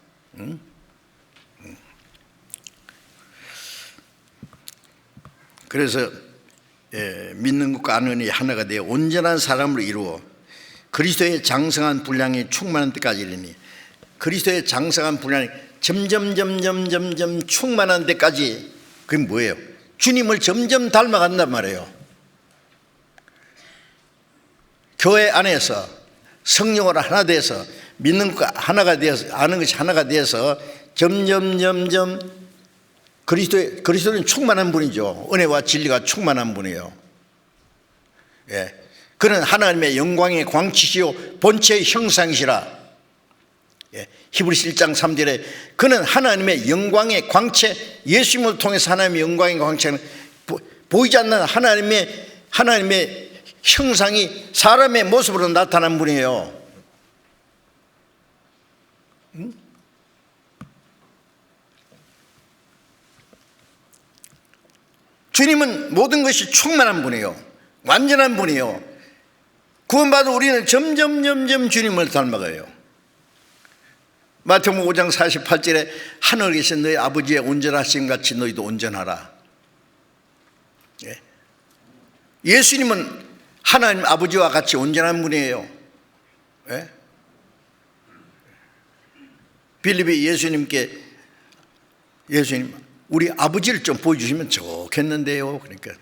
그래서 믿는 것과 아는 이 하나가 되어 온전한 사람을 이루어 그리스도의 장성한 분량이 충만한 때까지 이르니, 그리스도의 장성한 분량이 점점 충만한 데까지. 그게 뭐예요? 주님을 점점 닮아간단 말이에요. 교회 안에서 성령으로 하나 돼서 믿는 것과 하나가 되어서 아는 것이 하나가 되어서 점점 그리스도는 충만한 분이죠. 은혜와 진리가 충만한 분이에요. 그는 하나님의 영광의 광채시요 본체의 형상이시라. 히브리서 1장 3절에 그는 하나님의 영광의 광채, 예수님을 통해서 하나님의 영광의 광채는 보이지 않는 하나님의 형상이 사람의 모습으로 나타난 분이에요. 주님은 모든 것이 충만한 분이에요. 완전한 분이에요. 구원받은 우리는 점점 주님을 닮아가요. 마태복음 5장 48절에 하늘에 계신 너희 아버지의 온전하심 같이 너희도 온전하라. 예수님은 하나님 아버지와 같이 온전한 분이에요. 빌립이 예수님께 예수님 우리 아버지를 좀 보여주시면 좋겠는데요. 그러니까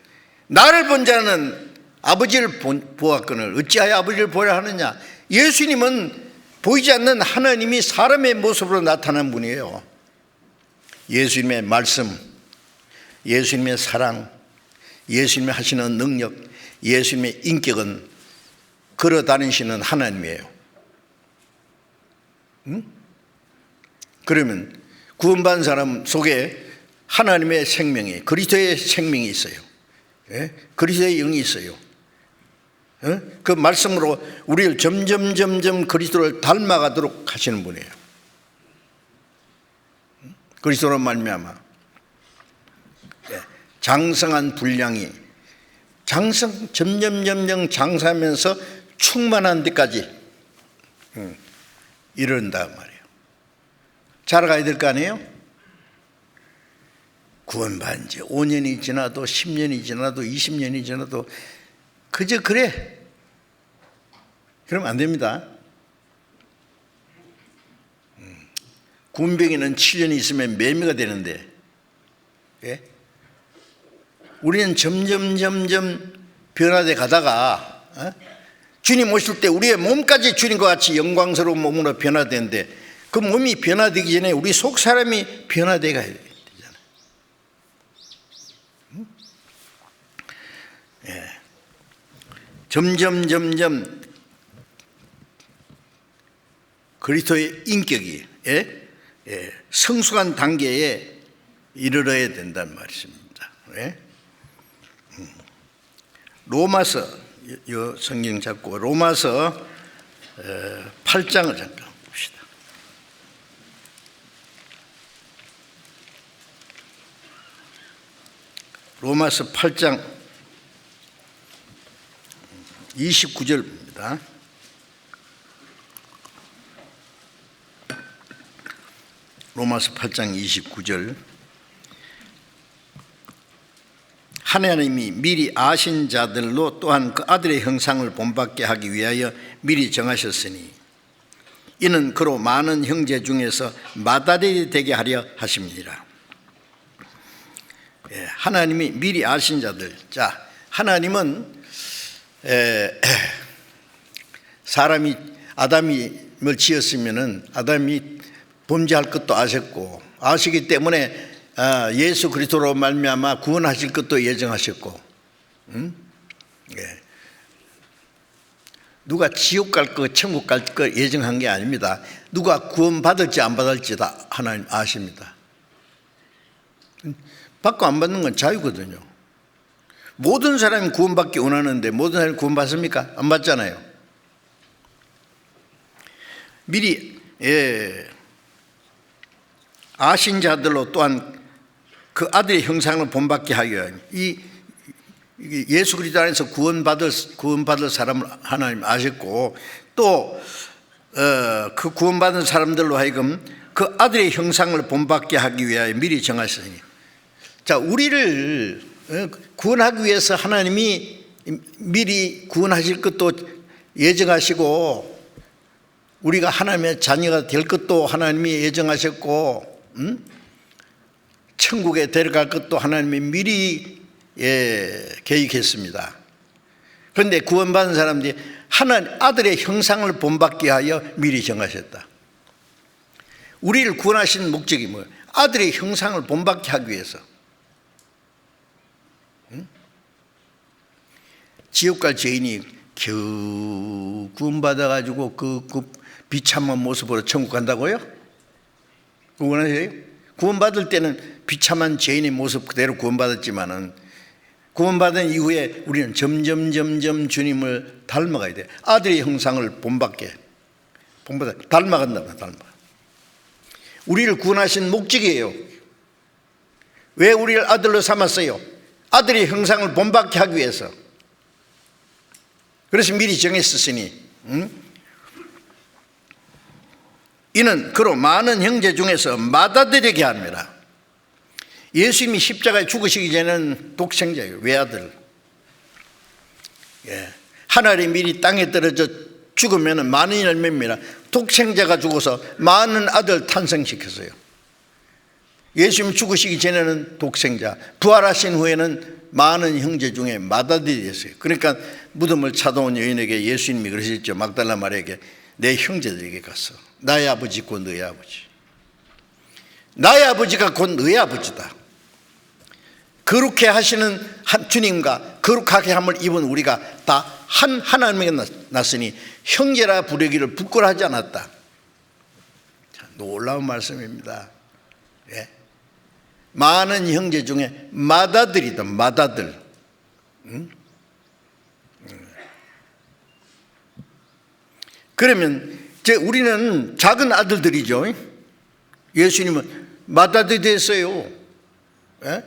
나를 본 자는 아버지를 보았거늘 어찌하여 아버지를 보려 하느냐. 예수님은 보이지 않는 하나님이 사람의 모습으로 나타난 분이에요. 예수님의 말씀, 예수님의 사랑, 예수님이 하시는 능력, 예수님의 인격은 걸어 다니시는 하나님이에요. 그러면 구원받은 사람 속에 하나님의 생명이, 그리스도의 생명이 있어요. 예? 그리스도의 영이 있어요. 그 말씀으로 우리를 점점 그리스도를 닮아가도록 하시는 분이에요. 그리스도로 말미암아 장성한 분량이 점점 장사하면서 충만한 데까지 이른다 말이에요. 자라가야 될 거 아니에요? 구원받은 지 5년이 지나도 10년이 지나도 20년이 지나도 그저 그래. 그러면 안 됩니다. 군병이는 7년이 있으면 매미가 되는데, 예? 우리는 점점 변화돼 가다가 주님 오실 때 우리의 몸까지 주님과 같이 영광스러운 몸으로 변화되는데, 그 몸이 변화되기 전에 우리 속 사람이 변화돼 가야 되잖아요. 예. 점점 그리스도의 인격이 성숙한 단계에 이르러야 된다는 말씀입니다. 예? 로마서, 이 성경 잡고 로마서 8장을 잠깐 봅시다. 로마서 8장 29절입니다. 로마서 8장 29절. 하나님이 미리 아신 자들로 또한 그 아들의 형상을 본받게 하기 위하여 미리 정하셨으니 이는 그로 많은 형제 중에서 맏아들이 되게 하려 하십니다. 하나님이 미리 아신 자들. 자, 하나님은 사람이 아담을 지었으면은 아담이 범죄할 것도 아셨고, 아시기 때문에 예수 그리스도로 말미암아 구원하실 것도 예정하셨고, 누가 지옥 갈 거, 천국 갈 거 예정한 게 아닙니다. 누가 구원 받을지 안 받을지 다 하나님 아십니다. 받고 안 받는 건 자유거든요. 모든 사람이 구원받기 원하는데 모든 사람이 구원받습니까? 안 받잖아요. 미리 아신 자들로 또한 그 아들의 형상을 본받게 하여 이 예수 그리스도 안에서 구원받을 사람을 하나님 아셨고, 또 그 구원받은 사람들로 하여금 그 아들의 형상을 본받게 하기 위하여 미리 정하셨으니, 자, 우리를 구원하기 위해서 하나님이 미리 구원하실 것도 예정하시고, 우리가 하나님의 자녀가 될 것도 하나님이 예정하셨고, 천국에 데려갈 것도 하나님이 미리 계획했습니다. 그런데 구원받은 사람들이 하나님 아들의 형상을 본받게 하여 미리 정하셨다. 우리를 구원하신 목적이 뭐예요? 아들의 형상을 본받게 하기 위해서. 지옥 갈 죄인이 겨우 구원받아가지고 그 비참한 모습으로 천국 간다고요? 원하세요? 구원받을 때는 비참한 죄인의 모습 그대로 구원받았지만은, 구원받은 이후에 우리는 점점 주님을 닮아가야 돼. 아들의 형상을 본받게 닮아간다. 우리를 구원하신 목적이에요. 왜 우리를 아들로 삼았어요? 아들의 형상을 본받게 하기 위해서. 그래서 미리 정했으니, 이는 그로 많은 형제 중에서 맏아들에게 합니다. 예수님이 십자가에 죽으시기 전에는 독생자예요. 외아들. 하늘이 미리 땅에 떨어져 죽으면 많은 열매입니다. 독생자가 죽어서 많은 아들 탄생시켰어요. 예수님 죽으시기 전에는 독생자, 부활하신 후에는 많은 형제 중에 맏아들이 됐어요. 그러니까 무덤을 찾아온 여인에게 예수님이 그러셨죠. 막달라 마리아에게, 내 형제들에게 가서 나의 아버지 곧 너의 아버지, 나의 아버지가 곧 너의 아버지다. 거룩해 하시는 주님과 거룩하게 함을 입은 우리가 다 한 하나님에게 났으니 형제라 부르기를 부끄러워하지 않았다. 자, 놀라운 말씀입니다. 많은 형제 중에 맏아들이다. 맏아들. 그러면 우리는 작은 아들들이죠. 예수님은 맏아들이 됐어요. 예?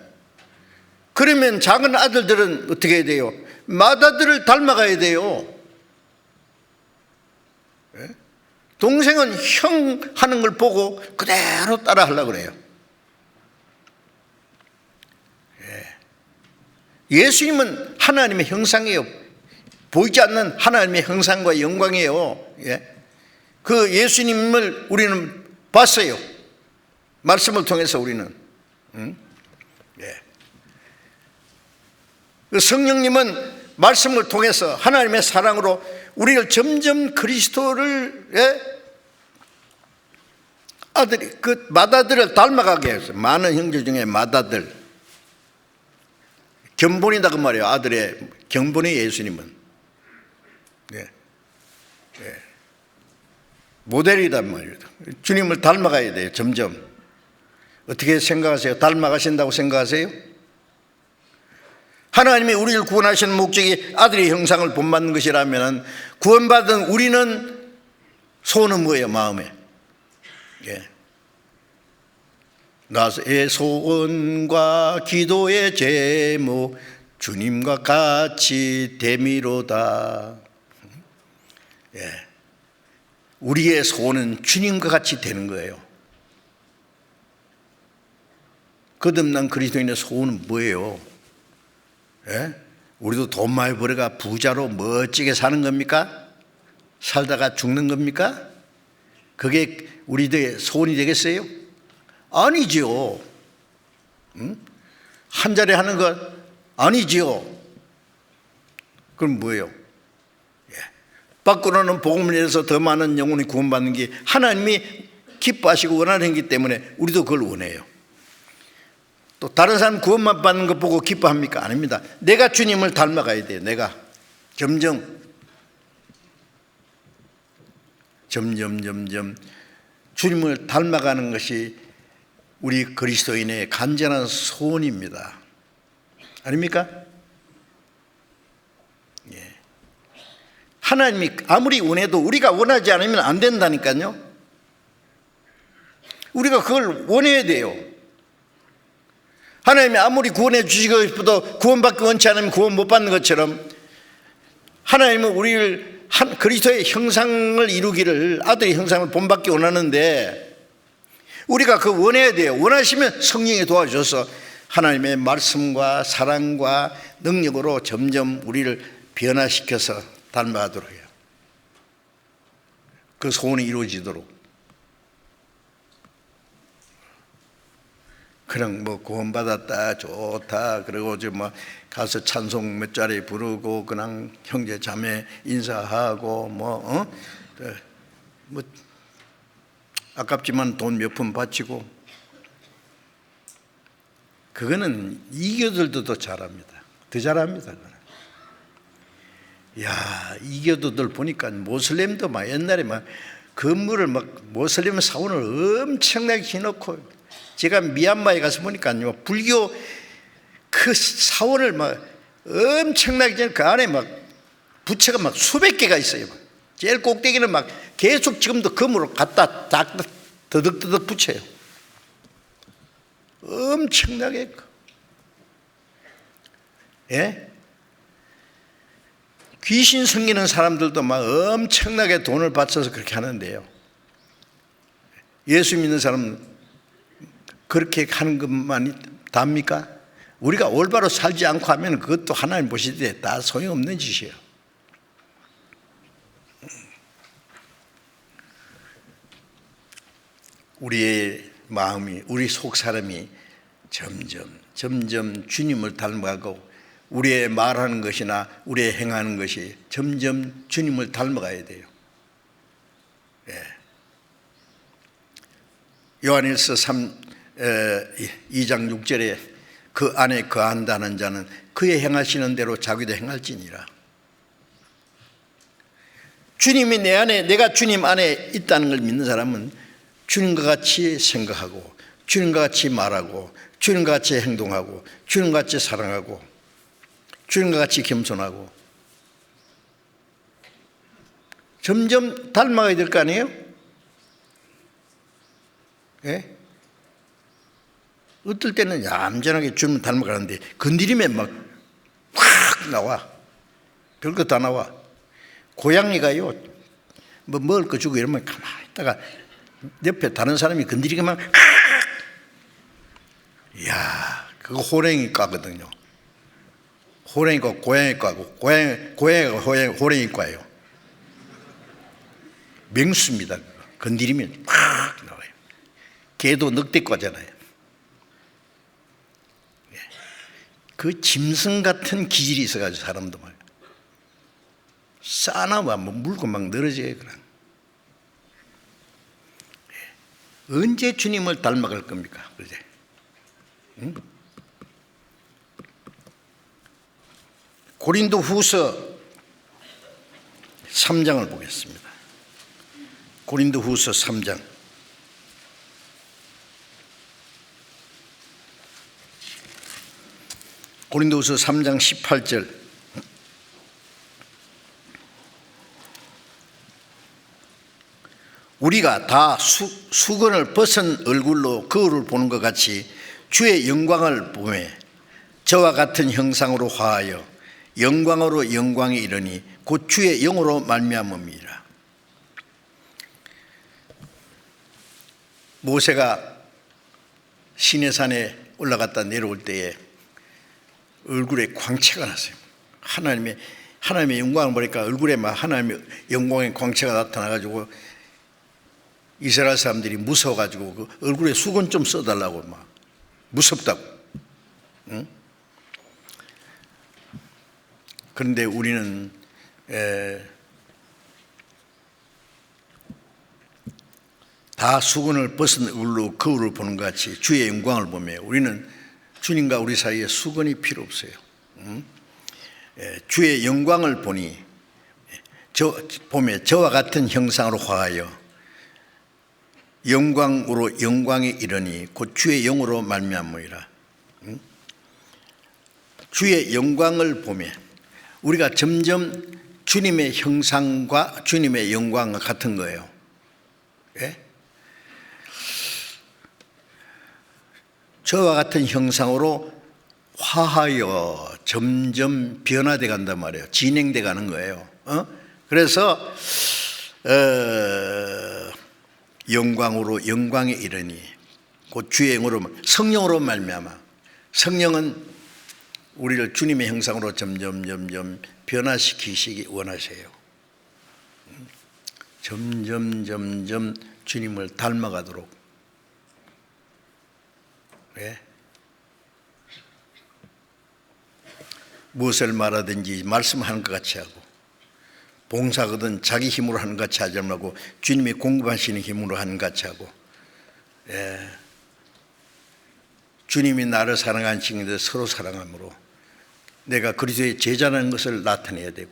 그러면 작은 아들들은 어떻게 해야 돼요? 맏아들을 닮아가야 돼요. 예? 동생은 형 하는 걸 보고 그대로 따라 하려고 그래요. 예수님은 하나님의 형상이에요. 보이지 않는 하나님의 형상과 영광이에요. 그 예수님을 우리는 봤어요. 말씀을 통해서 우리는. 그 성령님은 말씀을 통해서 하나님의 사랑으로 우리를 점점 그리스도를 아들이 그 맏아들을 닮아가게 해서 많은 형제 중에 맏아들 견본이다 그 말이에요. 아들의 견본이 예수님은 모델이란 말이에요. 주님을 닮아가야 돼요. 점점. 어떻게 생각하세요? 닮아가신다고 생각하세요? 하나님이 우리를 구원하시는 목적이 아들의 형상을 본받는 것이라면 구원받은 우리는 소원은 뭐예요? 마음에 나의 소원과 기도의 제목 주님과 같이 됨이로다. 우리의 소원은 주님과 같이 되는 거예요. 거듭난 그리스도인의 소원은 뭐예요? 우리도 돈 많이 벌어가 부자로 멋지게 사는 겁니까? 살다가 죽는 겁니까? 그게 우리들의 소원이 되겠어요? 아니지요. 한 자리 하는 것 아니지요. 그럼 뭐예요? 밖으로는 복음을 내서 더 많은 영혼이 구원받는 게 하나님이 기뻐하시고 원하는 것이기 때문에 우리도 그걸 원해요. 또 다른 사람 구원만 받는 것 보고 기뻐합니까? 아닙니다. 내가 주님을 닮아가야 돼요. 내가 점점 주님을 닮아가는 것이 우리 그리스도인의 간절한 소원입니다. 아닙니까? 하나님이 아무리 원해도 우리가 원하지 않으면 안 된다니까요. 우리가 그걸 원해야 돼요. 하나님이 아무리 구원해 주시고 싶어도 구원받기 원치 않으면 구원 못 받는 것처럼 하나님은 우리를 그리스도의 형상을 이루기를 아들의 형상을 본받기 원하는데 우리가 그 원해야 돼요. 원하시면 성령이 도와주셔서 하나님의 말씀과 사랑과 능력으로 점점 우리를 변화시켜서 닮아가도록 해요. 그 소원이 이루어지도록. 그냥 뭐 구원받았다 좋다 그리고 뭐 가서 찬송 몇 자리 부르고 그냥 형제 자매 인사하고 뭐 아깝지만 돈 몇 푼 바치고 그거는 이교도들도 더 잘합니다. 더 잘합니다. 야, 이교도들 보니까 모슬렘도 막 옛날에 막 건물을 막 모슬렘 사원을 엄청나게 해놓고 제가 미얀마에 가서 보니까요 불교 그 사원을 막 엄청나게 그 안에 막 부채가 막 수백 개가 있어요. 제일 꼭대기는 막 계속 지금도 금으로 갖다 더덕더덕 붙여요. 엄청나게. 귀신 섬기는 사람들도 막 엄청나게 돈을 바쳐서 그렇게 하는데요. 예수 믿는 사람은 그렇게 하는 것만이 답니까? 우리가 올바로 살지 않고 하면 그것도 하나님 보실 때 다 소용없는 짓이에요. 우리의 마음이, 우리 속 사람이 점점 주님을 닮아가고 우리의 말하는 것이나 우리의 행하는 것이 점점 주님을 닮아가야 돼요. 요한일서 2장 6절에 그 안에 거한다는 자는 그의 행하시는 대로 자기도 행할지니라. 주님이 내 안에, 내가 주님 안에 있다는 걸 믿는 사람은 주님과 같이 생각하고 주님과 같이 말하고 주님과 같이 행동하고 주님과 같이 사랑하고 주님과 같이 겸손하고 점점 닮아가야 될 거 아니에요? 예? 어떨 때는 얌전하게 주님 닮아가는데 건드리면 막 확 나와. 별거 다 나와. 고양이가요, 뭐 먹을 거 주고 이러면 가만히 있다가 옆에 다른 사람이 건드리기만, 이야, 그거 호랭이 과거든요. 호랭이과 고양이 과고, 고양이가 호랭이 과예요. 맹수입니다. 건드리면 확 나와요. 개도 늑대과잖아요. 그 짐승 같은 기질이 있어가지고 사람도 막 싸나와 뭐 물고 막 늘어져요. 그냥. 언제 주님을 닮아갈 겁니까? 그제? 응? 고린도 후서 3장을 보겠습니다. 고린도 후서 3장. 고린도후서 3장 18절. 우리가 다 수건을 벗은 얼굴로 거울을 보는 것 같이 주의 영광을 보매 저와 같은 형상으로 화하여 영광으로 영광에 이르니 곧 주의 영으로 말미암음이라. 모세가 시내산에 올라갔다 내려올 때에 얼굴에 광채가 났어요. 하나님의 영광을 보니까 얼굴에 막 하나님의 영광의 광채가 나타나가지고 이스라엘 사람들이 무서워가지고 그 얼굴에 수건 좀 써달라고 막 무섭다고. 응? 그런데 우리는 다 수건을 벗은 얼굴로 거울을 보는 것 같이 주의 영광을 보며 우리는 주님과 우리 사이에 수건이 필요 없어요. 주의 영광을 보니 보며 저와 같은 형상으로 화하여 영광으로 영광에 이르니 곧 주의 영으로 말미암으리라. 주의 영광을 보며 우리가 점점 주님의 형상과 주님의 영광과 같은 거예요. 예? 저와 같은 형상으로 화하여 점점 변화돼 간단 말이에요. 진행돼 가는 거예요. 그래서 영광으로 영광에 이르니 곧 주의 영으로 성령으로 말미암아. 성령은 우리를 주님의 형상으로 점점 변화시키시기 원하세요. 점점 주님을 닮아가도록. 왜? 무엇을 말하든지 말씀하는 것 같이 하고 봉사거든 자기 힘으로 하는 것 같이 하지 말고 주님이 공급하시는 힘으로 하는 것 같이 하고, 예. 주님이 나를 사랑하신 듯 서로 사랑함으로 내가 그리스도의 제자라는 것을 나타내야 되고,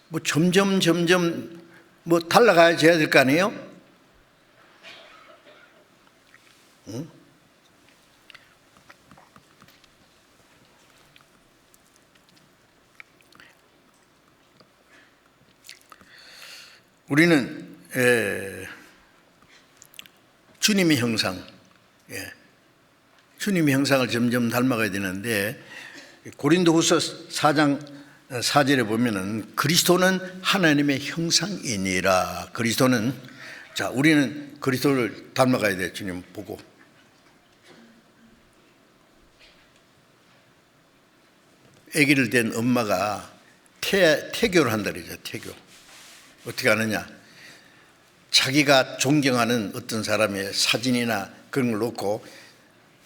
뭐 점점 뭐 달라가야 될 거 아니에요? 응? 우리는 주님의 형상, 주님의 형상을 점점 닮아가야 되는데 고린도후서 4장 4절에 보면은 그리스도는 하나님의 형상이니라. 그리스도는, 자, 우리는 그리스도를 닮아가야 돼. 주님 보고. 아기를 댄 엄마가 태교를 한다 그러죠. 태교. 어떻게 하느냐? 자기가 존경하는 어떤 사람의 사진이나 그런 걸 놓고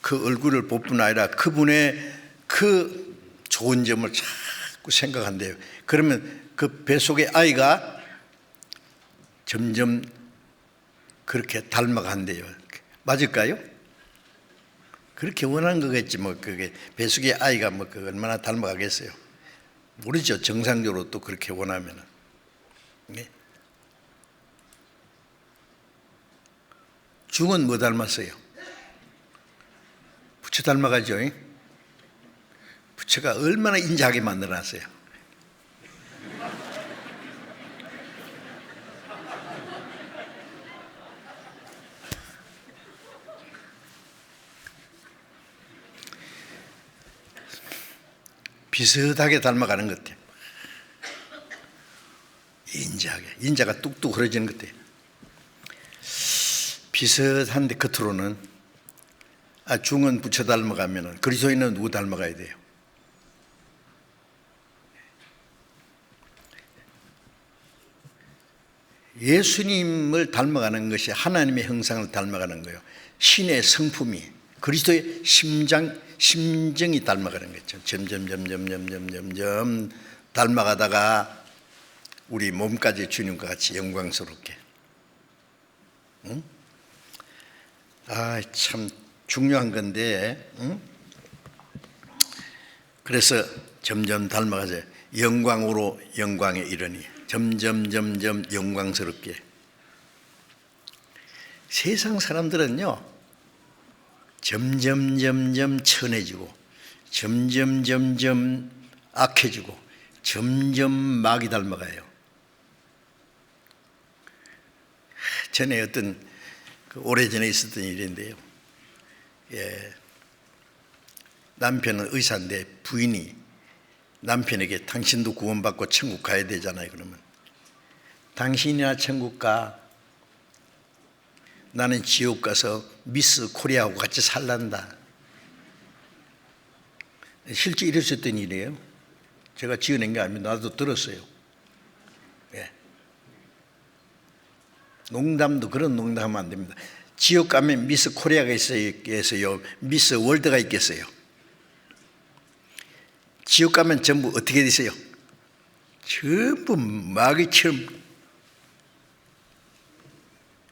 그 얼굴을 볼 뿐 아니라 그분의 그 좋은 점을 자꾸 생각한대요. 그러면 그 뱃속의 아이가 점점 그렇게 닮아간대요. 맞을까요? 그렇게 원하는 거겠지. 뭐 그게 뱃속의 아이가 뭐 그 얼마나 닮아가겠어요? 모르죠. 정상적으로 또 그렇게 원하면은. 네. 중은 뭐 닮았어요? 부처 닮아가죠. 부처가 얼마나 인자하게 만들어놨어요. 비슷하게 닮아가는 것 같아요. 인자하게, 인자가 뚝뚝 흐려지는 것 같아요. 비슷한데 겉으로는 중은 부처 닮아가면 그리스도인은 누구 닮아가야 돼요? 예수님을 닮아가는 것이 하나님의 형상을 닮아가는 거예요. 신의 성품이 그리스도의 심정이 닮아가는 거죠. 점점 닮아가다가 우리 몸까지 주님과 같이 영광스럽게. 응? 참 중요한 건데, 응? 그래서 점점 닮아가서 영광으로 영광에 이르니 점점 영광스럽게. 세상 사람들은요 점점 천해지고 점점 악해지고 점점 마귀 닮아가요. 전에 어떤 오래전에 있었던 일인데요, 남편은 의사인데 부인이 남편에게 당신도 구원받고 천국 가야 되잖아요. 그러면 당신이나 천국 가, 나는 지옥 가서 미스 코리아하고 같이 살란다. 실제 이랬었던 일이에요. 제가 지어낸 게 아닙니다. 나도 들었어요. 농담도 그런 농담하면 안 됩니다. 지옥 가면 미스 코리아가 있어요? 미스 월드가 있겠어요? 지옥 가면 전부 어떻게 되세요? 전부 마귀처럼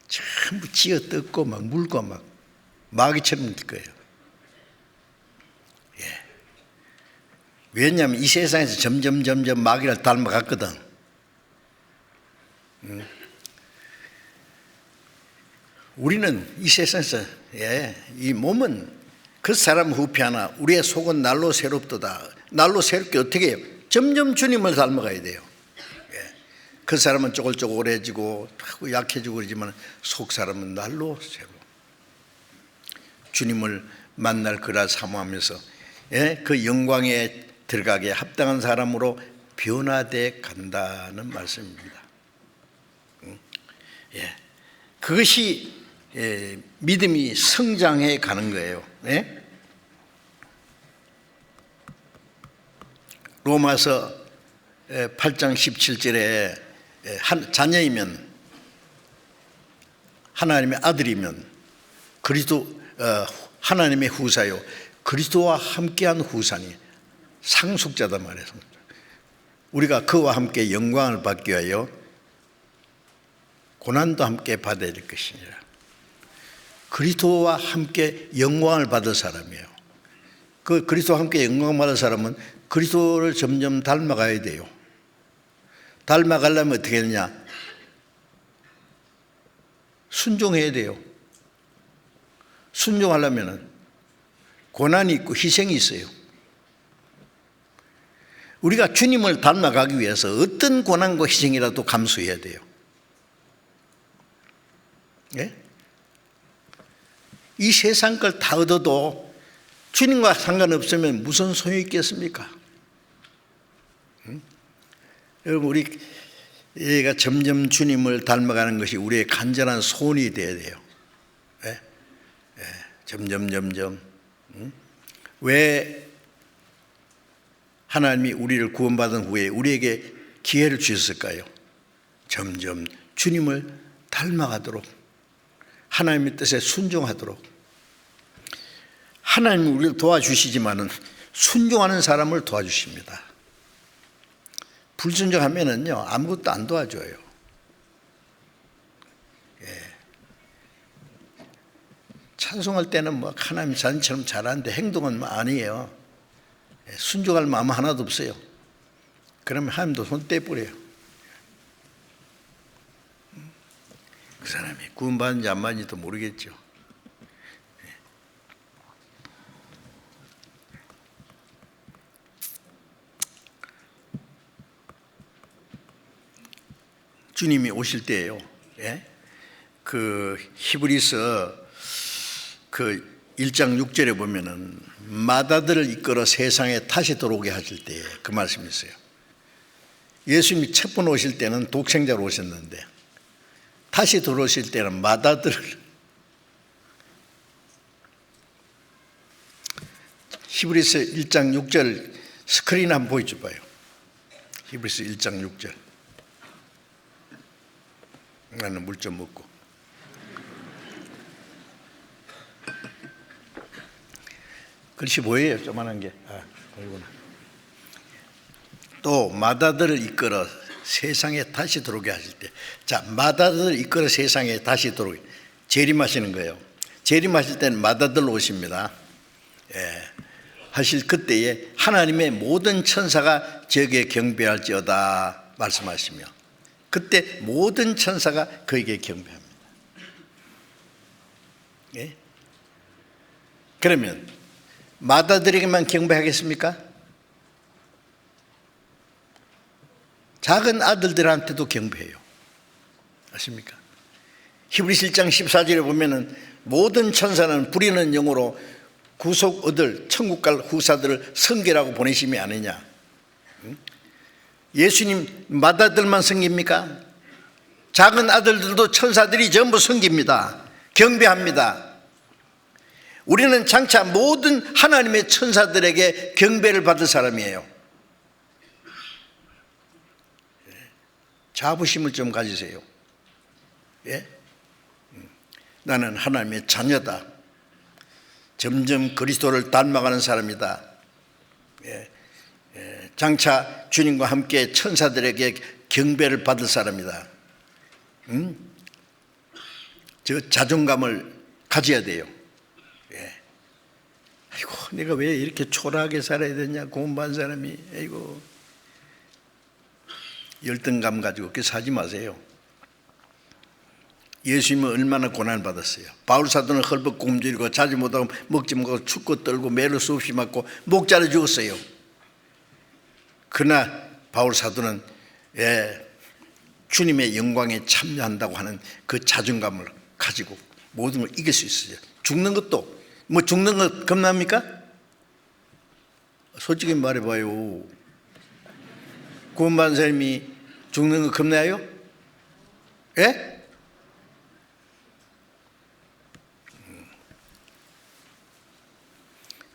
전부 찌어 뜯고 막 물고 막 마귀처럼 될 거예요. 왜냐하면 이 세상에서 점점 마귀를 닮아갔거든. 우리는 이 세상에서 이 몸은 그 사람 후피하나 우리의 속은 날로 새롭도다. 날로 새롭게 어떻게 해요? 점점 주님을 닮아가야 돼요. 그 사람은 쪼글쪼글해지고 약해지고 그러지만 속 사람은 날로 새로 주님을 만날 거라 사모하면서 그 영광에 들어가게 합당한 사람으로 변화돼 간다는 말씀입니다. 그것이 믿음이 성장해 가는 거예요. 로마서 8장 17절에 자녀이면 하나님의 아들이면 그리스도 하나님의 후사요 그리스도와 함께한 후사니 상속자다 말해서 우리가 그와 함께 영광을 받기 위하여 고난도 함께 받아야 될 것이니라. 그리스도와 함께 영광을 받을 사람이에요. 그 그리스도와 함께 영광을 받을 사람은 그리스도를 점점 닮아가야 돼요. 닮아가려면 어떻게 되냐? 순종해야 돼요. 순종하려면 고난이 있고 희생이 있어요. 우리가 주님을 닮아가기 위해서 어떤 고난과 희생이라도 감수해야 돼요. 이 세상 걸 다 얻어도 주님과 상관없으면 무슨 소용이 있겠습니까? 여러분, 우리가 점점 주님을 닮아가는 것이 우리의 간절한 소원이 되어야 돼요. 점점. 왜 하나님이 우리를 구원받은 후에 우리에게 기회를 주셨을까요? 점점 주님을 닮아가도록, 하나님의 뜻에 순종하도록. 하나님이 우리를 도와주시지만은 순종하는 사람을 도와주십니다. 불순종하면은요 아무것도 안 도와줘요. 찬송할 때는 뭐 하나님 자녀처럼 잘하는데 행동은 뭐 아니에요. 순종할 마음 하나도 없어요. 그러면 하나님도 손 떼버려요. 그 사람이 구원받은지 안 받은지도 모르겠죠. 주님이 오실 때예요. 예? 그 히브리서 그 1장 6절에 보면은 마다들을 이끌어 세상에 다시 들어오게 하실 때에 그 말씀이 있어요. 예수님이 첫 번 오실 때는 독생자로 오셨는데 다시 들어오실 때는 마다들을, 히브리서 1장 6절 스크린 한번 보여줘 봐요. 히브리서 1장 6절. 나는 물 좀 먹고. 글씨 뭐예요? 조만한 게. 보이구나. 또 마다들을 이끌어 세상에 다시 들어오게 하실 때, 자, 마다들을 이끌어 세상에 다시 들어오게, 재림하시는 거예요. 재림하실 때는 마다들 오십니다. 예. 하실 그때에 하나님의 모든 천사가 저에게 경배할지어다 말씀하시며, 그때 모든 천사가 그에게 경배합니다. 예? 그러면 마다들에게만 경배하겠습니까? 작은 아들들한테도 경배해요. 아십니까? 히브리서 1장 14절에 보면은 모든 천사는 부리는 영으로 구속 얻을 천국 갈 후사들을 성결하고 보내심이 아니냐. 예수님 마다들만 섬깁니까? 작은 아들들도 천사들이 전부 섬깁니다. 경배합니다. 우리는 장차 모든 하나님의 천사들에게 경배를 받을 사람이에요. 자부심을 좀 가지세요. 예? 나는 하나님의 자녀다. 점점 그리스도를 닮아가는 사람이다. 예. 장차 주님과 함께 천사들에게 경배를 받을 사람이다. 저 자존감을 가져야 돼요. 예. 아이고, 내가 왜 이렇게 초라하게 살아야 되냐, 공부한 사람이. 아이고, 열등감 가지고 그렇게 살지 마세요. 예수님은 얼마나 고난을 받았어요. 바울 사도는 헐벗고 굶주리고 자지 못하고 먹지 못하고 춥고 떨고 매를 수없이 맞고 목자를 죽었어요. 그러나 바울 사도는 주님의 영광에 참여한다고 하는 그 자존감을 가지고 모든 걸 이길 수 있어요. 죽는 것도, 뭐 죽는 것 겁납니까? 솔직히 말해봐요. 구원받은 사람이 죽는 거 겁나요? 예?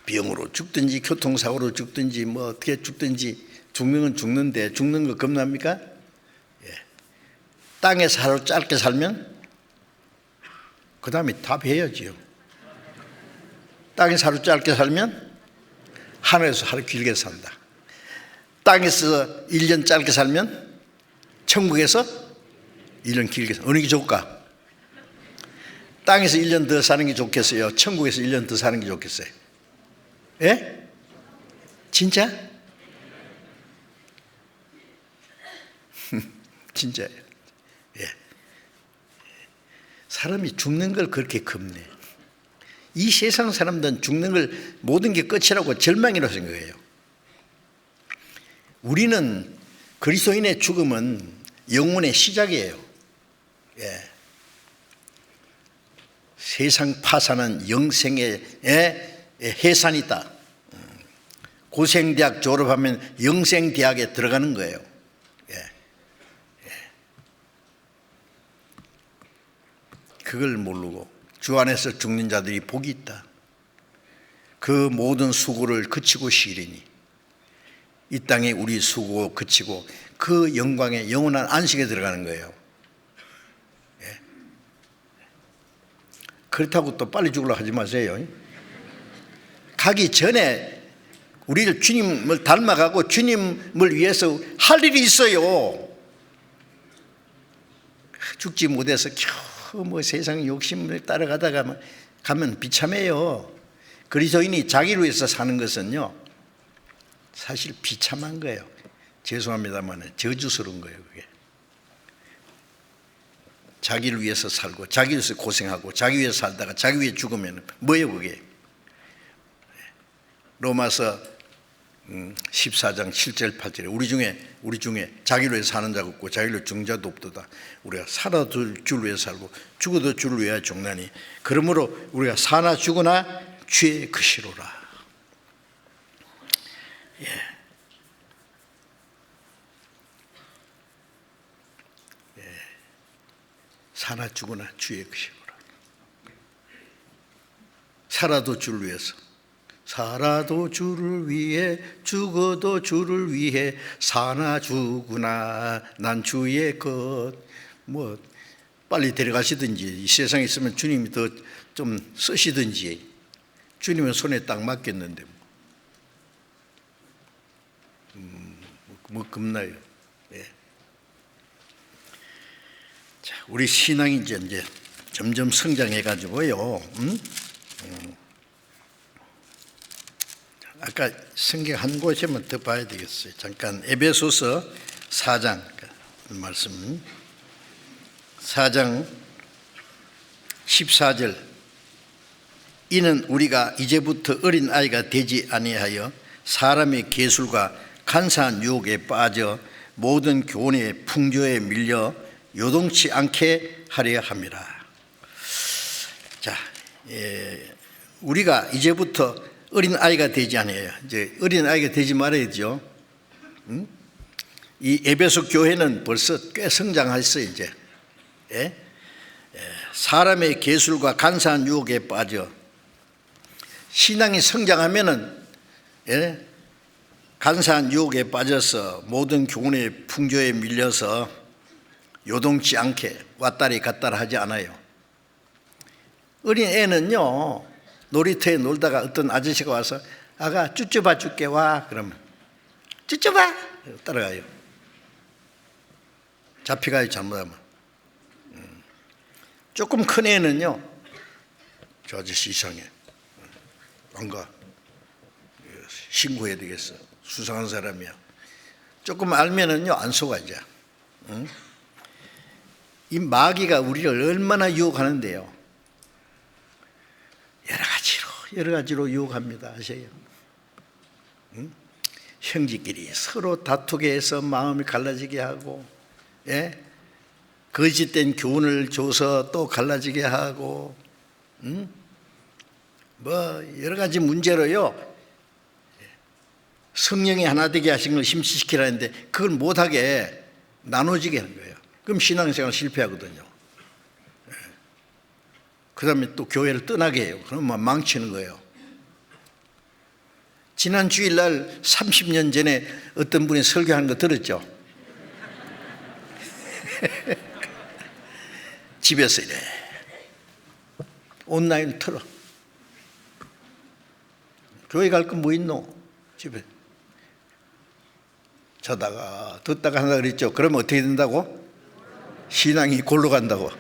병으로 죽든지 교통사고로 죽든지 뭐 어떻게 죽든지 죽는 건 죽는데 죽는 거 겁납니까? 예. 땅에서 하루 짧게 살면 그 다음에 답해야지요. 땅에서 하루 짧게 살면 하늘에서 하루 길게 산다. 땅에서 1년 짧게 살면 천국에서 1년 길게 산다. 어느 게 좋을까? 땅에서 1년 더 사는 게 좋겠어요? 천국에서 1년 더 사는 게 좋겠어요? 예? 진짜? 진짜예요. 예. 사람이 죽는 걸 그렇게 겁내. 이 세상 사람들은 죽는 걸 모든 게 끝이라고 절망이라고 생각해요. 우리는 그리스도인의 죽음은 영혼의 시작이에요. 예. 세상 파산은 영생의 해산이다. 고생대학 졸업하면 영생대학에 들어가는 거예요. 그걸 모르고 주 안에서 죽는 자들이 복이 있다. 그 모든 수고를 그치고 쉬리니 이 땅에 우리 수고 그치고 그 영광의 영원한 안식에 들어가는 거예요. 그렇다고 또 빨리 죽으려고 하지 마세요. 가기 전에 우리를 주님을 닮아가고 주님을 위해서 할 일이 있어요. 죽지 못해서 겨우 뭐 세상 욕심을 따라가다가 가면 비참해요. 그리스도인이 자기를 위해서 사는 것은요 사실 비참한 거예요. 죄송합니다만 저주스러운 거예요. 그게 자기를 위해서 살고 자기 위해서 고생하고 자기 위해서 살다가 자기 위해 죽으면 뭐예요 그게? 로마서 14장 7절 8절에 우리 중에 자기를 위해 사는 자가 없고 자기를 위해 죽는 자도 없도다. 우리가 살아도 주를 위해 살고 죽어도 주를 위하여 죽나니 그러므로 우리가 사나 죽으나 주의 것이로라. 사나 죽으나 주의 것이로라. 살아도 주를 위해서, 살아도 주를 위해 죽어도 주를 위해 사나 죽으나 난 주의 것. 뭐 빨리 데려가시든지 이 세상에 있으면 주님이 더 좀 쓰시든지 주님은 손에 딱 맡겼는데 뭐 겁나요. 예. 자, 우리 신앙이 이제 점점 성장해 가지고요. 아까 성경 한 곳에만 더 봐야 되겠어요. 잠깐 에베소서 4장 말씀 4장 14절 이는 우리가 이제부터 어린 아이가 되지 아니하여 사람의 계술과 간사한 유혹에 빠져 모든 교훈의 풍조에 밀려 요동치 않게 하려 함이라. 자, 우리가 이제부터 어린 아이가 되지 않아요. 이제 어린 아이가 되지 말아야죠. 이 에베소 교회는 벌써 꽤 성장했어요. 이제 사람의 계술과 간사한 유혹에 빠져 신앙이 성장하면은 간사한 유혹에 빠져서 모든 교훈의 풍조에 밀려서 요동치 않게 왔다리 갔다리 하지 않아요. 어린 애는요 놀이터에 놀다가 어떤 아저씨가 와서 아가 쭈쭈봐 줄게 와 그러면 쭈쭈봐 따라가요. 잡혀가요 잘못하면. 조금 큰 애는요 저 아저씨 이상해 안 가 신고해야 되겠어 수상한 사람이야. 조금 알면은요 안 속아 이제. 이 마귀가 우리를 얼마나 유혹하는데요. 여러 가지로 유혹합니다. 아세요? 형제끼리 서로 다투게 해서 마음이 갈라지게 하고, 거짓된 교훈을 줘서 또 갈라지게 하고, 뭐 여러 가지 문제로요. 성령이 하나 되게 하신 걸 힘시키라는데 그걸 못하게 나눠지게 하는 거예요. 그럼 신앙생활 실패하거든요. 그 다음에 또 교회를 떠나게 해요. 그러면 망치는 거예요. 지난 주일날 30년 전에 어떤 분이 설교하는 거 들었죠? 집에서 이래 온라인 틀어. 교회 갈 거 뭐 있노? 집에 자다가 듣다가 한다 그랬죠. 그러면 어떻게 된다고? 신앙이 골로 간다고.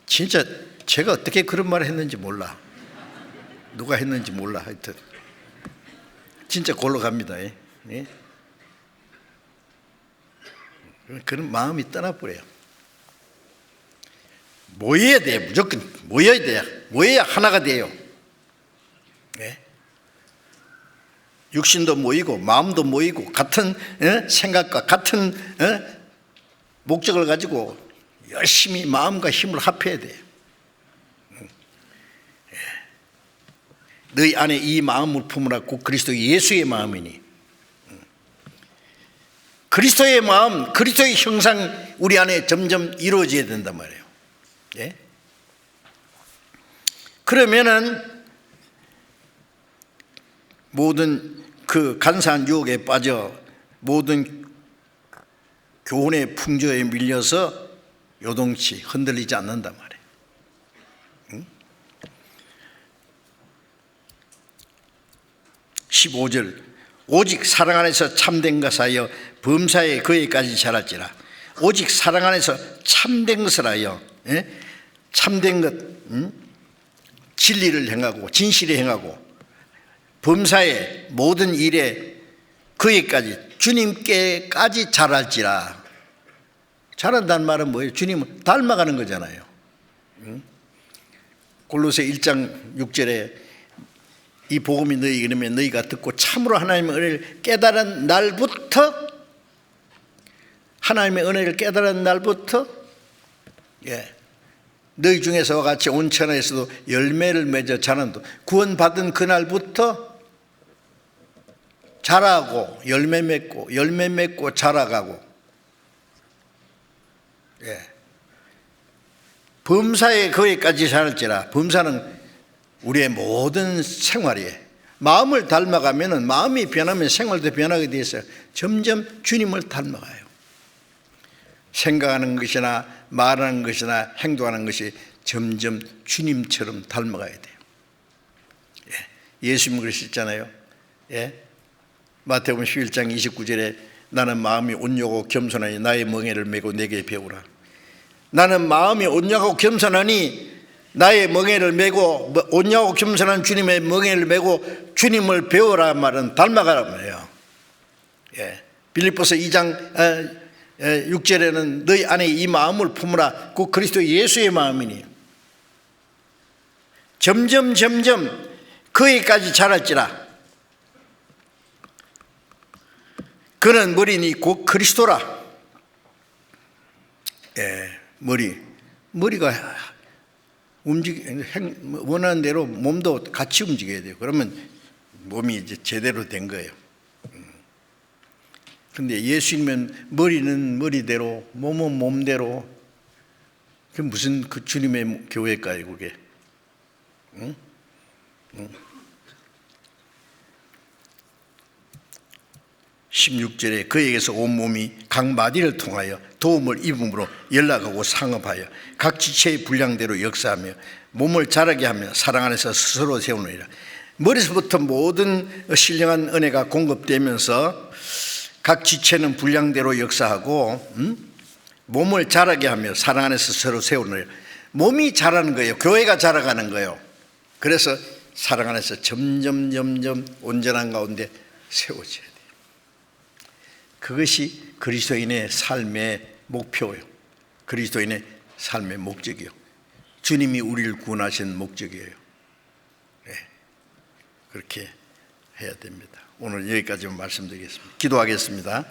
진짜 제가 어떻게 그런 말을 했는지 몰라. 누가 했는지 몰라. 하여튼 진짜 골로 갑니다. 예? 그런 마음이 떠나버려요. 모여야 돼요. 무조건 모여야 돼요. 모여야 하나가 돼요. 예? 육신도 모이고 마음도 모이고 같은 생각과 같은 목적을 가지고 열심히 마음과 힘을 합해야 돼요. 너희 안에 이 마음을 품으라 곧 그리스도 예수의 마음이니. 그리스도의 마음, 그리스도의 형상 우리 안에 점점 이루어져야 된단 말이에요. 예? 그러면은 모든 그 간사한 유혹에 빠져 모든 교훈의 풍조에 밀려서 요동치 흔들리지 않는단 말이에요. 응? 15절 오직 사랑 안에서 참된 것을 하여 범사에 그에까지 자랄지라. 오직 사랑 안에서 참된 것을 하여 참된 것 진리를 행하고 진실을 행하고 범사의 모든 일에 그에까지 주님께까지 자랄지라. 자란다는 말은 뭐예요? 주님을 닮아가는 거잖아요. 골로새 1장 6절에 이 복음이 너희 이름에 너희가 듣고 참으로 하나님의 은혜를 깨달은 날부터, 하나님의 은혜를 깨달은 날부터, 너희 중에서와 같이 온 천하에서도 열매를 맺어 자란다. 구원받은 그날부터 자라고 열매 맺고 자라가고, 범사에 거기까지 자랄지라. 범사는 우리의 모든 생활이에요. 마음을 닮아가면, 마음이 변하면 생활도 변하게 돼 있어요. 점점 주님을 닮아가요. 생각하는 것이나 말하는 것이나 행동하는 것이 점점 주님처럼 닮아가야 돼요. 예수님 그러셨잖아요. 마태복음 11장 29절에 나는 마음이 온유하고 겸손하니 나의 멍에를 메고 내게 배우라. 나는 마음이 온유하고 겸손하니 나의 멍에를 메고, 온유하고 겸손한 주님의 멍에를 메고 주님을 배우라 말은 닮아가라 말이에요. 빌립보서 2장 6절에는 너희 안에 이 마음을 품으라. 그 그리스도 예수의 마음이니 점점 거기까지 자랄지라. 그는 머리니 곧 그리스도라. 머리가 원하는 대로 몸도 같이 움직여야 돼요. 그러면 몸이 이제 제대로 된 거예요. 근데 예수님은 머리는 머리대로, 몸은 몸대로. 그 무슨 그 주님의 교회일까요, 그게? 16절에 그에게서 온몸이 각 마디를 통하여 도움을 입음으로 연락하고 상업하여 각 지체의 분량대로 역사하며 몸을 자라게 하며 사랑 안에서 스스로 세우느니라. 머리서부터 모든 신령한 은혜가 공급되면서 각 지체는 분량대로 역사하고 몸을 자라게 하며 사랑 안에서 스스로 세우느니라. 몸이 자라는 거예요. 교회가 자라가는 거예요. 그래서 사랑 안에서 점점 온전한 가운데 세워져야 돼요. 그것이 그리스도인의 삶의 목표예요. 그리스도인의 삶의 목적이요. 주님이 우리를 구원하신 목적이에요. 그렇게 해야 됩니다. 오늘 여기까지만 말씀드리겠습니다. 기도하겠습니다.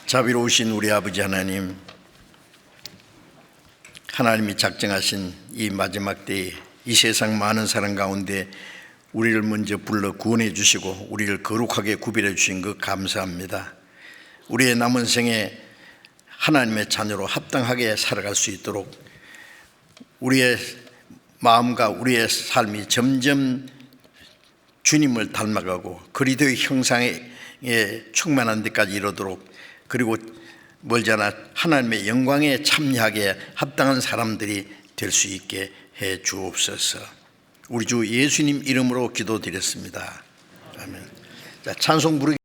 자비로우신 우리 아버지 하나님, 하나님이 작정하신 이 마지막 때에 이 세상 많은 사람 가운데 우리를 먼저 불러 구원해 주시고 우리를 거룩하게 구별해 주신 것 감사합니다. 우리의 남은 생에 하나님의 자녀로 합당하게 살아갈 수 있도록 우리의 마음과 우리의 삶이 점점 주님을 닮아가고 그리스도의 형상에 충만한 데까지 이르도록, 그리고 멀지 않아 하나님의 영광에 참여하게 합당한 사람들이 될 수 있게 해 주옵소서. 우리 주 예수님 이름으로 기도드렸습니다. 아멘. 자, 찬송 부르기